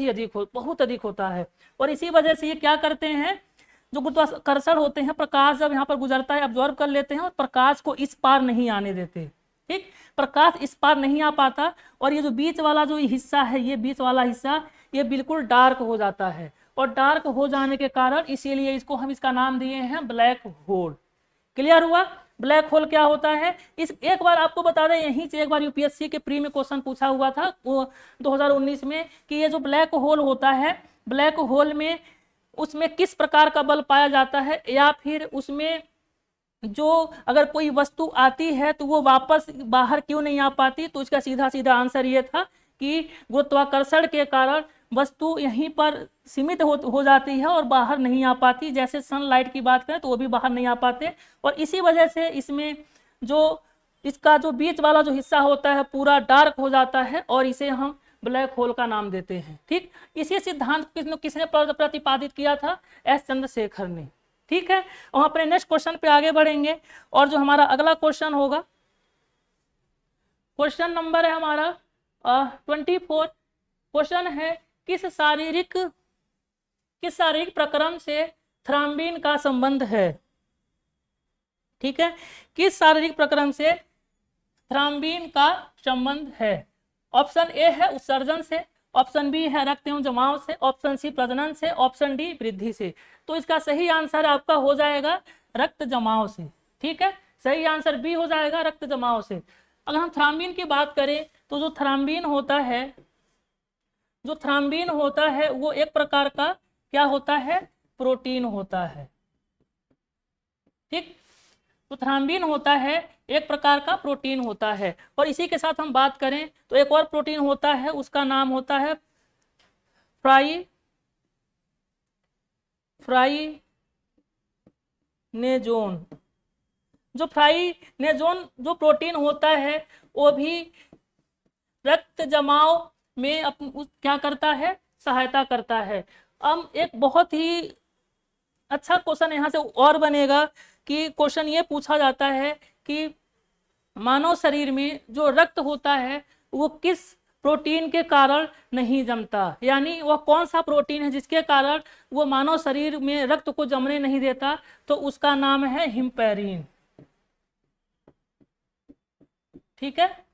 अधिक होता है। और इसी वजह से ये क्या करते हैं, जो गुरुत्वाकर्षण होते हैं, प्रकाश जब यहाँ पर गुजरता है एब्जॉर्ब कर लेते हैं और प्रकाश को इस पार नहीं आने देते। ठीक, प्रकाश इस पार नहीं आ पाता और ये जो बीच वाला जो हिस्सा है, ये बीच वाला हिस्सा ये बिल्कुल डार्क हो जाता है। और डार्क हो जाने के कारण इसीलिए इसको हम इसका नाम दिए हैं ब्लैक होल। क्लियर हुआ? ब्लैक होल क्या होता है, इस एक बार आपको बता दें, यहीं से एक बार यूपीएससी के प्री में क्वेश्चन पूछा हुआ था वो 2019 में कि ये जो ब्लैक होल होता है, ब्लैक होल में उसमें किस प्रकार का बल पाया जाता है, या फिर उसमें जो अगर कोई वस्तु आती है तो वो वापस बाहर क्यों नहीं आ पाती। तो इसका सीधा सीधा आंसर ये था कि गुरुत्वाकर्षण के कारण वस्तु यहीं पर सीमित हो जाती है और बाहर नहीं आ पाती। जैसे सनलाइट की बात करें तो वो भी बाहर नहीं आ पाते, और इसी वजह से इसमें जो इसका जो बीच वाला जो हिस्सा होता है पूरा डार्क हो जाता है और इसे हम ब्लैक होल का नाम देते हैं। ठीक, इसी सिद्धांत किसने प्रतिपादित किया था, एस चंद्रशेखर ने। ठीक है, और हम अपने नेक्स्ट क्वेश्चन पे आगे बढ़ेंगे और जो हमारा अगला क्वेश्चन होगा, क्वेश्चन नंबर है हमारा 24। क्वेश्चन है किस शारीरिक प्रक्रम से थ्राम्बीन का संबंध है। ठीक है, किस शारीरिक प्रक्रम से थ्राम्बीन का संबंध है। ऑप्शन ए है उत्सर्जन से, ऑप्शन बी है रक्त एवं जमाव से, ऑप्शन सी प्रजनन से, ऑप्शन डी वृद्धि से। तो इसका सही आंसर आपका हो जाएगा रक्त जमाव से। ठीक है, सही आंसर बी हो जाएगा रक्त जमाव से। अगर हम थ्राम्बीन की बात करें तो जो थ्राम्बीन होता है वो एक प्रकार का क्या होता है, प्रोटीन होता है। ठीक, तो थ्राम्बीन होता है एक प्रकार का प्रोटीन होता है। और इसी के साथ हम बात करें तो एक और प्रोटीन होता है, उसका नाम होता है फ्राइनेजोन। जो फ्राइनेजोन जो प्रोटीन होता है वो भी रक्त जमाव में क्या करता है, सहायता करता है। अब एक बहुत ही अच्छा क्वेश्चन यहाँ से और बनेगा कि क्वेश्चन ये पूछा जाता है कि मानव शरीर में जो रक्त होता है वो किस प्रोटीन के कारण नहीं जमता, यानी वह कौन सा प्रोटीन है जिसके कारण वो मानव शरीर में रक्त को जमने नहीं देता। तो उसका नाम है हिम्पेरिन। ठीक है,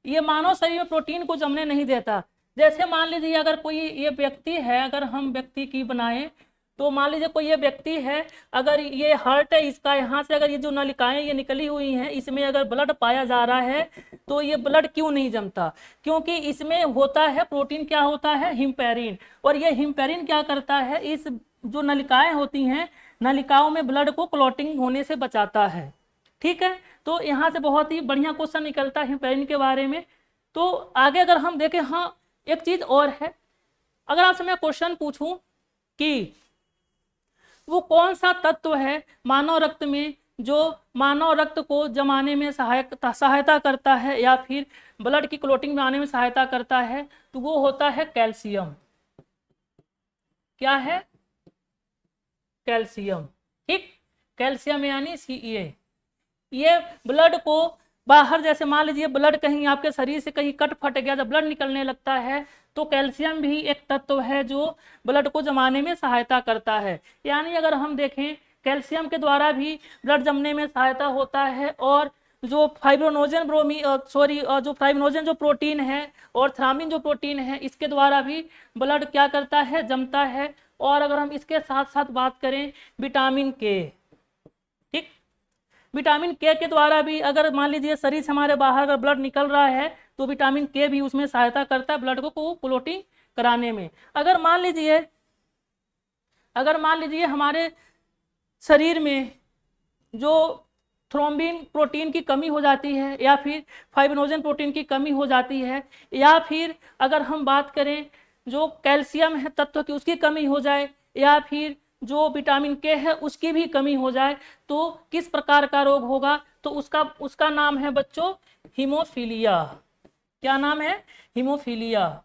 ये मानव शरीर में प्रोटीन को जमने नहीं देता। जैसे मान लीजिए अगर कोई ये व्यक्ति है, अगर हम व्यक्ति की बनाए तो मान लीजिए कोई ये व्यक्ति है, अगर ये हार्ट है इसका, यहाँ से अगर ये जो नलिकाएं ये निकली हुई हैं इसमें अगर ब्लड पाया जा रहा है तो ये ब्लड क्यों नहीं जमता, क्योंकि इसमें होता है प्रोटीन, क्या होता है, हिम्पेरिन। और ये हिम्पेरिन क्या करता है, इस जो नलिकाएं होती हैं नलिकाओं में ब्लड को क्लॉटिंग होने से बचाता है। ठीक है, तो यहाँ से बहुत ही बढ़िया क्वेश्चन निकलता है हिम्पेरिन के बारे में। तो आगे अगर हम देखें, हाँ एक चीज और है, अगर आपसे मैं क्वेश्चन पूछूं कि वो कौन सा तत्व है मानव रक्त में जो मानव रक्त को जमाने में सहायता करता है या फिर ब्लड की क्लॉटिंग बनाने में सहायता करता है, तो वो होता है कैल्शियम। क्या है, कैल्शियम। ठीक, कैल्शियम यानी Ca। ये ब्लड को बाहर, जैसे मान लीजिए ब्लड कहीं आपके शरीर से कहीं कट फट गया, जब ब्लड निकलने लगता है तो कैल्शियम भी एक तत्व है जो ब्लड को जमाने में सहायता करता है। यानी अगर हम देखें, कैल्शियम के द्वारा भी ब्लड जमने में सहायता होता है, और जो फाइब्रोनोजन जो फाइब्रोनोजन जो प्रोटीन है और थ्रामिन जो प्रोटीन है, इसके द्वारा भी ब्लड क्या करता है, जमता है। और अगर हम इसके साथ साथ बात करें विटामिन के, ठीक, विटामिन के द्वारा भी अगर मान लीजिए शरीर से हमारे बाहर अगर ब्लड निकल रहा है तो विटामिन के भी उसमें सहायता करता है ब्लड को क्लोटिंग कराने में। अगर मान लीजिए हमारे शरीर में जो थ्रोम्बिन प्रोटीन की कमी हो जाती है, या फिर फाइब्रोनोजन प्रोटीन की कमी हो जाती है, या फिर अगर हम बात करें जो कैल्शियम है तत्व की उसकी कमी हो जाए, या फिर जो विटामिन के है उसकी भी कमी हो जाए, तो किस प्रकार का रोग होगा, तो उसका नाम है बच्चों हीमोफीलिया। क्या नाम है? हीमोफीलिया।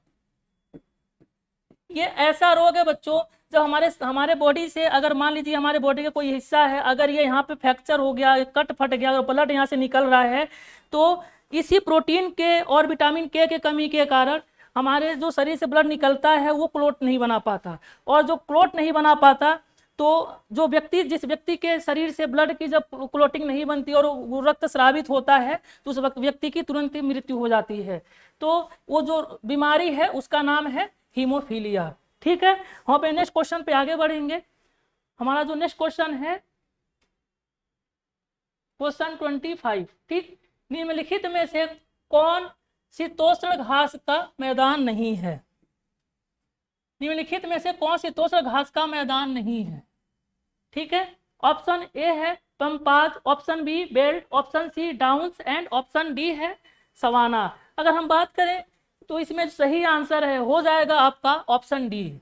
ये ऐसा रोग है बच्चों जब हमारे बॉडी से, अगर मान लीजिए हमारे बॉडी का कोई हिस्सा है, अगर ये यहाँ पे फ्रैक्चर हो गया, कट फट गया और ब्लड यहाँ से निकल रहा है, तो इसी प्रोटीन के और विटामिन के कमी के कारण हमारे जो शरीर से ब्लड निकलता है वो क्लोट नहीं बना पाता, और जो क्लोट नहीं बना पाता तो जिस व्यक्ति के शरीर से ब्लड की जब क्लोटिंग नहीं बनती और वो रक्त स्रावित होता है तो उस व्यक्ति की तुरंत ही मृत्यु हो जाती है। तो वो जो बीमारी है उसका नाम है हीमोफीलिया। ठीक है, हम अपने नेक्स्ट क्वेश्चन पे आगे बढ़ेंगे। हमारा जो नेक्स्ट क्वेश्चन है क्वेश्चन 25। ठीक, निम्नलिखित में से कौन शीतोष्ण घास का मैदान नहीं है? निम्नलिखित में से कौन शीतोष्ण घास का मैदान नहीं है? ठीक है, ऑप्शन ए है pampas, option B belt, option C downs and option D है सवाना। अगर हम बात करें तो इसमें सही आंसर है हो जाएगा आपका ऑप्शन डी,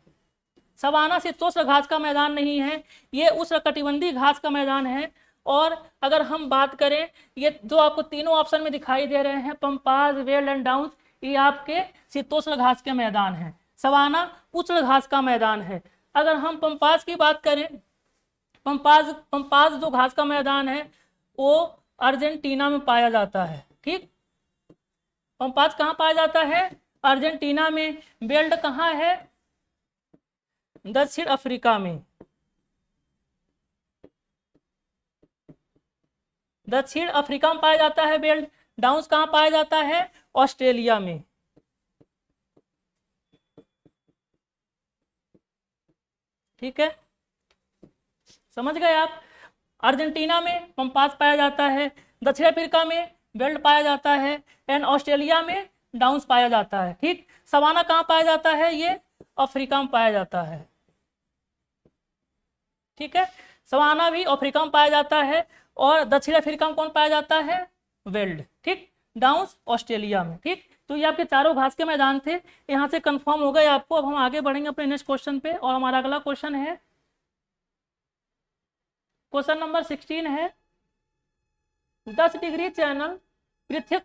सवाना शीतोष्ण घास का मैदान नहीं है, ये उष्णकटिबंधीय घास का मैदान है। और अगर हम बात करें, ये जो आपको तीनों ऑप्शन में दिखाई दे रहे हैं पंपाज, वेल्ड एंड डाउन्स, ये आपके शीतोष्ण घास के मैदान है, सवाना उष्ण घास का मैदान है। अगर हम पंपाज की बात करें, पंपाज जो घास का मैदान है वो अर्जेंटीना में पाया जाता है। ठीक, पंपाज कहाँ पाया जाता है? अर्जेंटीना में। बेल्ट कहाँ है? दक्षिण अफ्रीका में। दक्षिण अफ्रीका में पाया जाता है बेल्ट। डाउन्स कहाँ पाया जाता है? ऑस्ट्रेलिया में। ठीक है, समझ गए आप? अर्जेंटीना में पंपास पाया जाता है, दक्षिण अफ्रीका में बेल्ट पाया जाता है, एंड ऑस्ट्रेलिया में डाउन्स पाया जाता है। ठीक, सवाना कहाँ पाया जाता है? ये अफ्रीका में पाया जाता है। ठीक है, सवाना भी अफ्रीका में पाया जाता है, और दक्षिण अफ्रीका में कौन पाया जाता है? वेल्ड। ठीक, डाउन्स ऑस्ट्रेलिया में। ठीक, तो ये आपके चारों घास के मैदान थे, यहाँ से कंफर्म हो गए आपको। अब हम आगे बढ़ेंगे अपने नेक्स्ट क्वेश्चन पे, और हमारा अगला क्वेश्चन है क्वेश्चन नंबर 16 है 10 डिग्री चैनल पृथक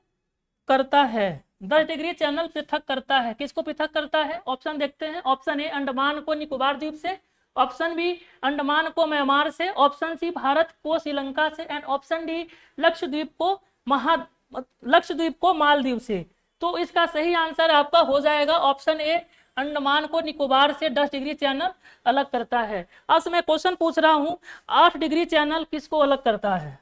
करता है। 10 डिग्री चैनल पृथक करता है, किसको पृथक करता है? ऑप्शन देखते हैं। ऑप्शन ए अंडमान को निकोबार द्वीप से, ऑप्शन बी अंडमान को म्यांमार से, ऑप्शन सी भारत को श्रीलंका से, एंड ऑप्शन डी लक्षद्वीप को मालदीव से। तो इसका सही आंसर आपका हो जाएगा ऑप्शन ए, अंडमान को निकोबार से 10 डिग्री चैनल अलग करता है। अब मैं क्वेश्चन पूछ रहा हूं 8 डिग्री चैनल किसको अलग करता है?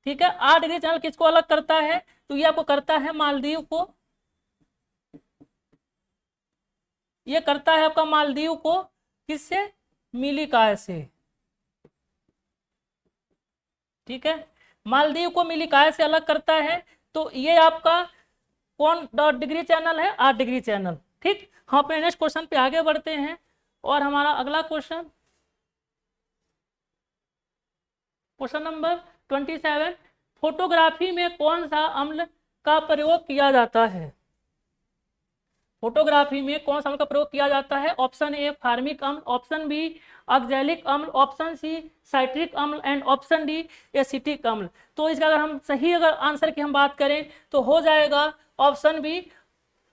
ठीक है, 8 डिग्री चैनल किसको अलग करता है? तो ये आपको करता है मालदीव को, ये करता है आपका मालदीव को, किससे? मिलिकाय से। ठीक है, मालदीव को मिलिकाय से अलग करता है। तो ये आपका कौन डिग्री चैनल है? 8 डिग्री चैनल। ठीक, हम अपने नेक्स्ट क्वेश्चन पे आगे बढ़ते हैं, और हमारा अगला क्वेश्चन क्वेश्चन नंबर 27। फोटोग्राफी में कौन सा अम्ल का प्रयोग किया जाता है? फोटोग्राफी में कौन सा अम्ल का प्रयोग किया जाता है? ऑप्शन ए फार्मिक अम्ल, ऑप्शन बी ऑक्जेलिक अम्ल, ऑप्शन सी साइट्रिक अम्ल, एंड ऑप्शन डी एसिटिक अम्ल। तो इसका अगर हम सही आंसर की हम बात करें तो हो जाएगा ऑप्शन बी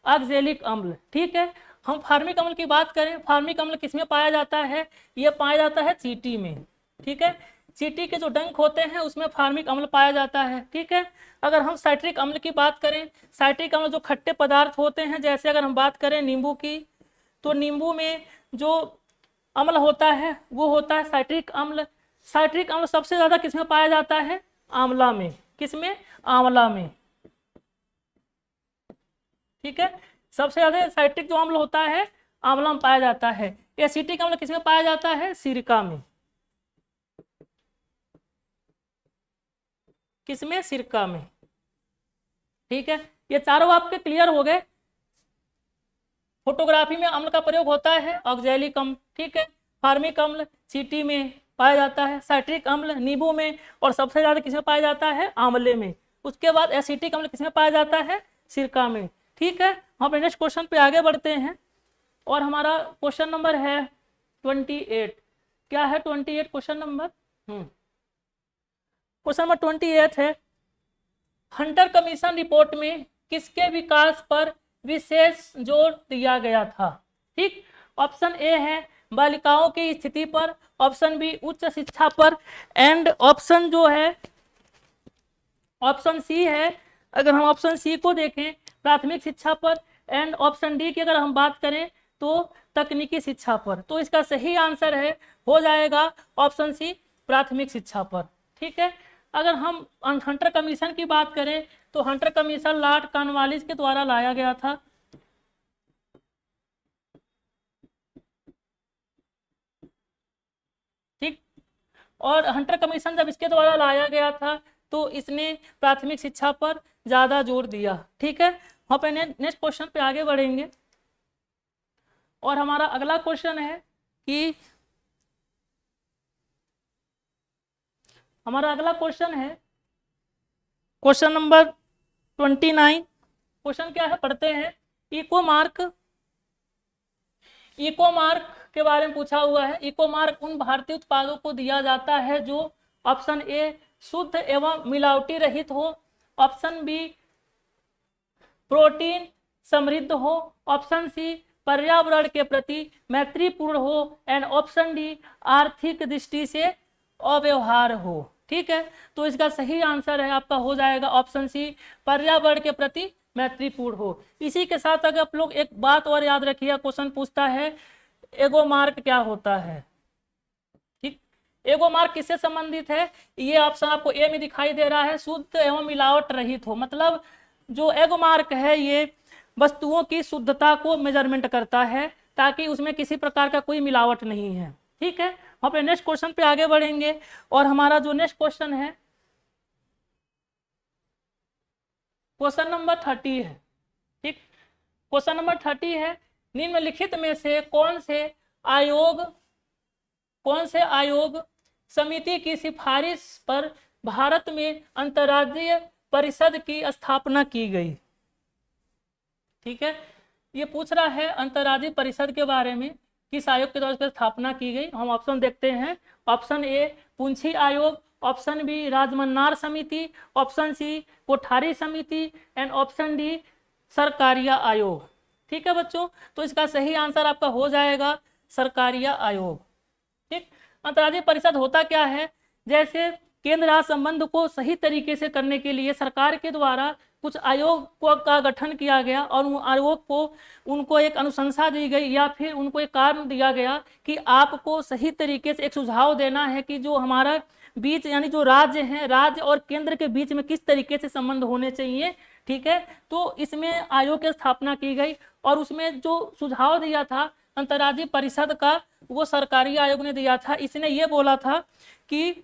ऑक्जेलिक अम्ल। ठीक है, हम फार्मिक अम्ल की बात करें, फार्मिक अम्ल किसमें पाया जाता है? ये पाया जाता है चींटी में। ठीक है, चींटी के जो डंक होते हैं उसमें फार्मिक अम्ल पाया जाता है। ठीक है, अगर हम साइट्रिक अम्ल की बात करें, साइट्रिक अम्ल जो खट्टे पदार्थ होते हैं, जैसे अगर हम बात करें नींबू की, तो नींबू में जो अम्ल होता है वो होता है साइट्रिक अम्ल। साइट्रिक अम्ल सबसे ज्यादा किसमें पाया जाता है? आंवला में। किसमें? आंवला में। ठीक है, सबसे ज्यादा साइट्रिक जो अम्ल होता है आंवला में पाया जाता है। एसिटिक अम्ल किसमें पाया जाता है? सिरका में। किसमें? सिरका में। ठीक है, ये चारों आपके क्लियर हो गए। फोटोग्राफी में अम्ल का प्रयोग होता है ऑक्जेलिक अम्ल। ठीक है, फार्मिक अम्ल चींटी में पाया जाता है, साइट्रिक अम्ल नींबू में, और सबसे ज्यादा किसमें पाया जाता है? आंवले में। उसके बाद एसिटिक अम्ल किसमें पाया जाता है? सिरका में। ठीक है, हम अपने नेक्स्ट क्वेश्चन पे आगे बढ़ते हैं, और हमारा क्वेश्चन नंबर है 28। क्या है 28 क्वेश्चन नंबर? क्वेश्चन नंबर 28 है, हंटर कमीशन रिपोर्ट में किसके विकास पर विशेष जोर दिया गया था? ठीक, ऑप्शन ए है बालिकाओं की स्थिति पर, ऑप्शन बी उच्च शिक्षा पर, एंड ऑप्शन जो है ऑप्शन सी है, अगर हम ऑप्शन सी को देखें, प्राथमिक शिक्षा पर, एंड ऑप्शन डी की अगर हम बात करें तो तकनीकी शिक्षा पर। तो इसका सही आंसर है, हो जाएगा ऑप्शन सी, प्राथमिक शिक्षा पर। ठीक है, अगर हम हंटर कमीशन की बात करें तो हंटर कमीशन लॉर्ड कॉर्नवालिस के द्वारा लाया गया था। ठीक, और हंटर कमीशन जब इसके द्वारा लाया गया था तो इसने प्राथमिक शिक्षा पर ज्यादा जोर दिया। ठीक है, हम अपने नेक्स्ट क्वेश्चन पे आगे बढ़ेंगे, और हमारा अगला क्वेश्चन है कि हमारा अगला क्वेश्चन है क्वेश्चन नंबर 29। क्वेश्चन क्या है, पढ़ते हैं। इको मार्क के बारे में पूछा हुआ है। इको मार्क उन भारतीय उत्पादों को दिया जाता है जो ऑप्शन ए शुद्ध एवं मिलावटी रहित हो, ऑप्शन बी प्रोटीन समृद्ध हो, ऑप्शन सी पर्यावरण के प्रति मैत्रीपूर्ण हो, एंड ऑप्शन डी आर्थिक दृष्टि से अव्यवहार हो। ठीक है, तो इसका सही आंसर है आपका, हो जाएगा ऑप्शन सी, पर्यावरण के प्रति मैत्रीपूर्ण हो। इसी के साथ अगर आप लोग एक बात और याद रखिए, क्वेश्चन पूछता है एगो मार्क क्या होता है। ठीक, एगो मार्क किससे संबंधित है? ये ऑप्शन आपको ए में दिखाई दे रहा है, शुद्ध एवं मिलावट रहित हो। मतलब जो एगो मार्क है ये वस्तुओं की शुद्धता को मेजरमेंट करता है, ताकि उसमें किसी प्रकार का कोई मिलावट नहीं है। ठीक है, हम अपने नेक्स्ट क्वेश्चन पे आगे बढ़ेंगे, और हमारा जो नेक्स्ट क्वेश्चन है क्वेश्चन नंबर 30 है। ठीक, क्वेश्चन नंबर 30 है, निम्नलिखित में से कौन से आयोग समिति की सिफारिश पर भारत में अंतर्राज्यीय परिषद की स्थापना की गई? ठीक है, ये पूछ रहा है अंतर्राज्यीय परिषद के बारे में, किस आयोग के द्वारा स्थापना की गई। हम ऑप्शन देखते हैं, ऑप्शन ए पुंछी आयोग, ऑप्शन बी राजमन्नार समिति, ऑप्शन सी कोठारी समिति, एंड ऑप्शन डी सरकारिया आयोग। ठीक है बच्चों, तो इसका सही आंसर आपका हो जाएगा सरकारिया आयोग। ठीक, अंतर्राज्यीय परिषद होता क्या है? जैसे केंद्र राज्य संबंध को सही तरीके से करने के लिए सरकार के द्वारा कुछ आयोग का गठन किया गया, और उन आयोग को उनको एक अनुशंसा दी गई, या फिर उनको एक कार्य दिया गया कि आपको सही तरीके से एक सुझाव देना है कि जो हमारा बीच यानी जो राज्य हैं, राज्य और केंद्र के बीच में किस तरीके से संबंध होने चाहिए। ठीक है, तो इसमें आयोग की स्थापना की गई, और उसमें जो सुझाव दिया था अंतर्राज्यीय परिषद का, वो सरकारी आयोग ने दिया था। इसने ये बोला था कि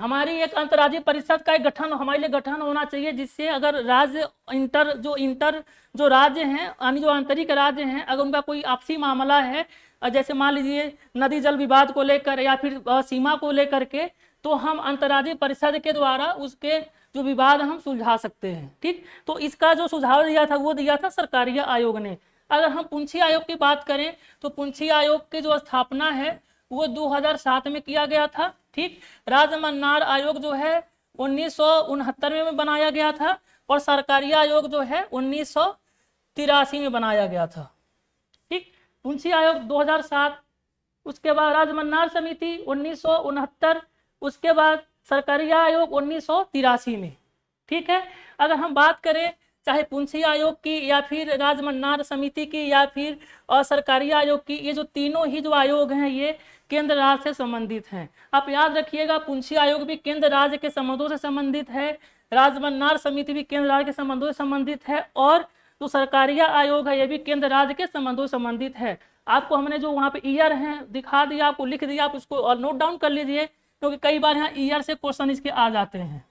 हमारी एक अंतर्राज्यीय परिषद का एक गठन हमारे लिए गठन होना चाहिए, जिससे अगर राज्य इंटर जो राज्य हैं यानी जो आंतरिक राज्य हैं, अगर उनका कोई आपसी मामला है, जैसे मान लीजिए नदी जल विवाद को लेकर या फिर सीमा को लेकर के, तो हम अंतर्राज्यीय परिषद के द्वारा उसके जो विवाद हम सुलझा सकते हैं। ठीक, तो इसका जो सुझाव दिया था वो दिया था सरकारी आयोग ने। अगर हम पुंछी आयोग की बात करें तो पुंछी आयोग की जो स्थापना है वो 2007 में किया गया था। ठीक, राजमन्नार आयोग जो है 1969 में बनाया गया था, और सरकारी आयोग जो है 1983 में बनाया गया था। ठीक, पुंछी आयोग 2007, उसके बाद राजमन्नार समिति 1969, उसके बाद सरकारिया आयोग 1983 में। ठीक है, अगर हम बात करें चाहे पुंछी आयोग की या फिर राजमन्नार समिति की या फिर सरकारी आयोग की, ये जो तीनों ही जो आयोग हैं ये केंद्र राज्य से संबंधित हैं। आप याद रखिएगा, पुंछी आयोग भी केंद्र राज्य के संबंधों से संबंधित है, राजमन्नार समिति भी केंद्र राज्य के संबंधों से संबंधित है, और जो सरकारिया आयोग है ये भी केंद्र राज्य के संबंधों से संबंधित है। आपको हमने जो वहाँ पे ईयर हैं दिखा दिया, आपको लिख दिया, आप उसको और नोट डाउन कर लीजिए, क्योंकि कई बार यहाँ ईयर से क्वेश्चन इसके आ जाते हैं।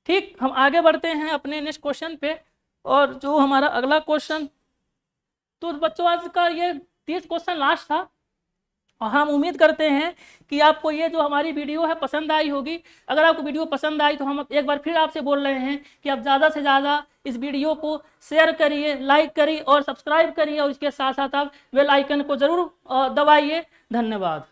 ठीक, हम आगे बढ़ते हैं अपने नेक्स्ट क्वेश्चन पे, और जो हमारा अगला क्वेश्चन, तो बच्चों आज का ये 30 क्वेश्चन लास्ट था, और हम उम्मीद करते हैं कि आपको ये जो हमारी वीडियो है पसंद आई होगी। अगर आपको वीडियो पसंद आई तो हम एक बार फिर आपसे बोल रहे हैं कि आप ज़्यादा से ज़्यादा इस वीडियो को शेयर करिए, लाइक करिए और सब्सक्राइब करिए, और इसके साथ साथ आप बेल आइकन को ज़रूर दबाइए। धन्यवाद।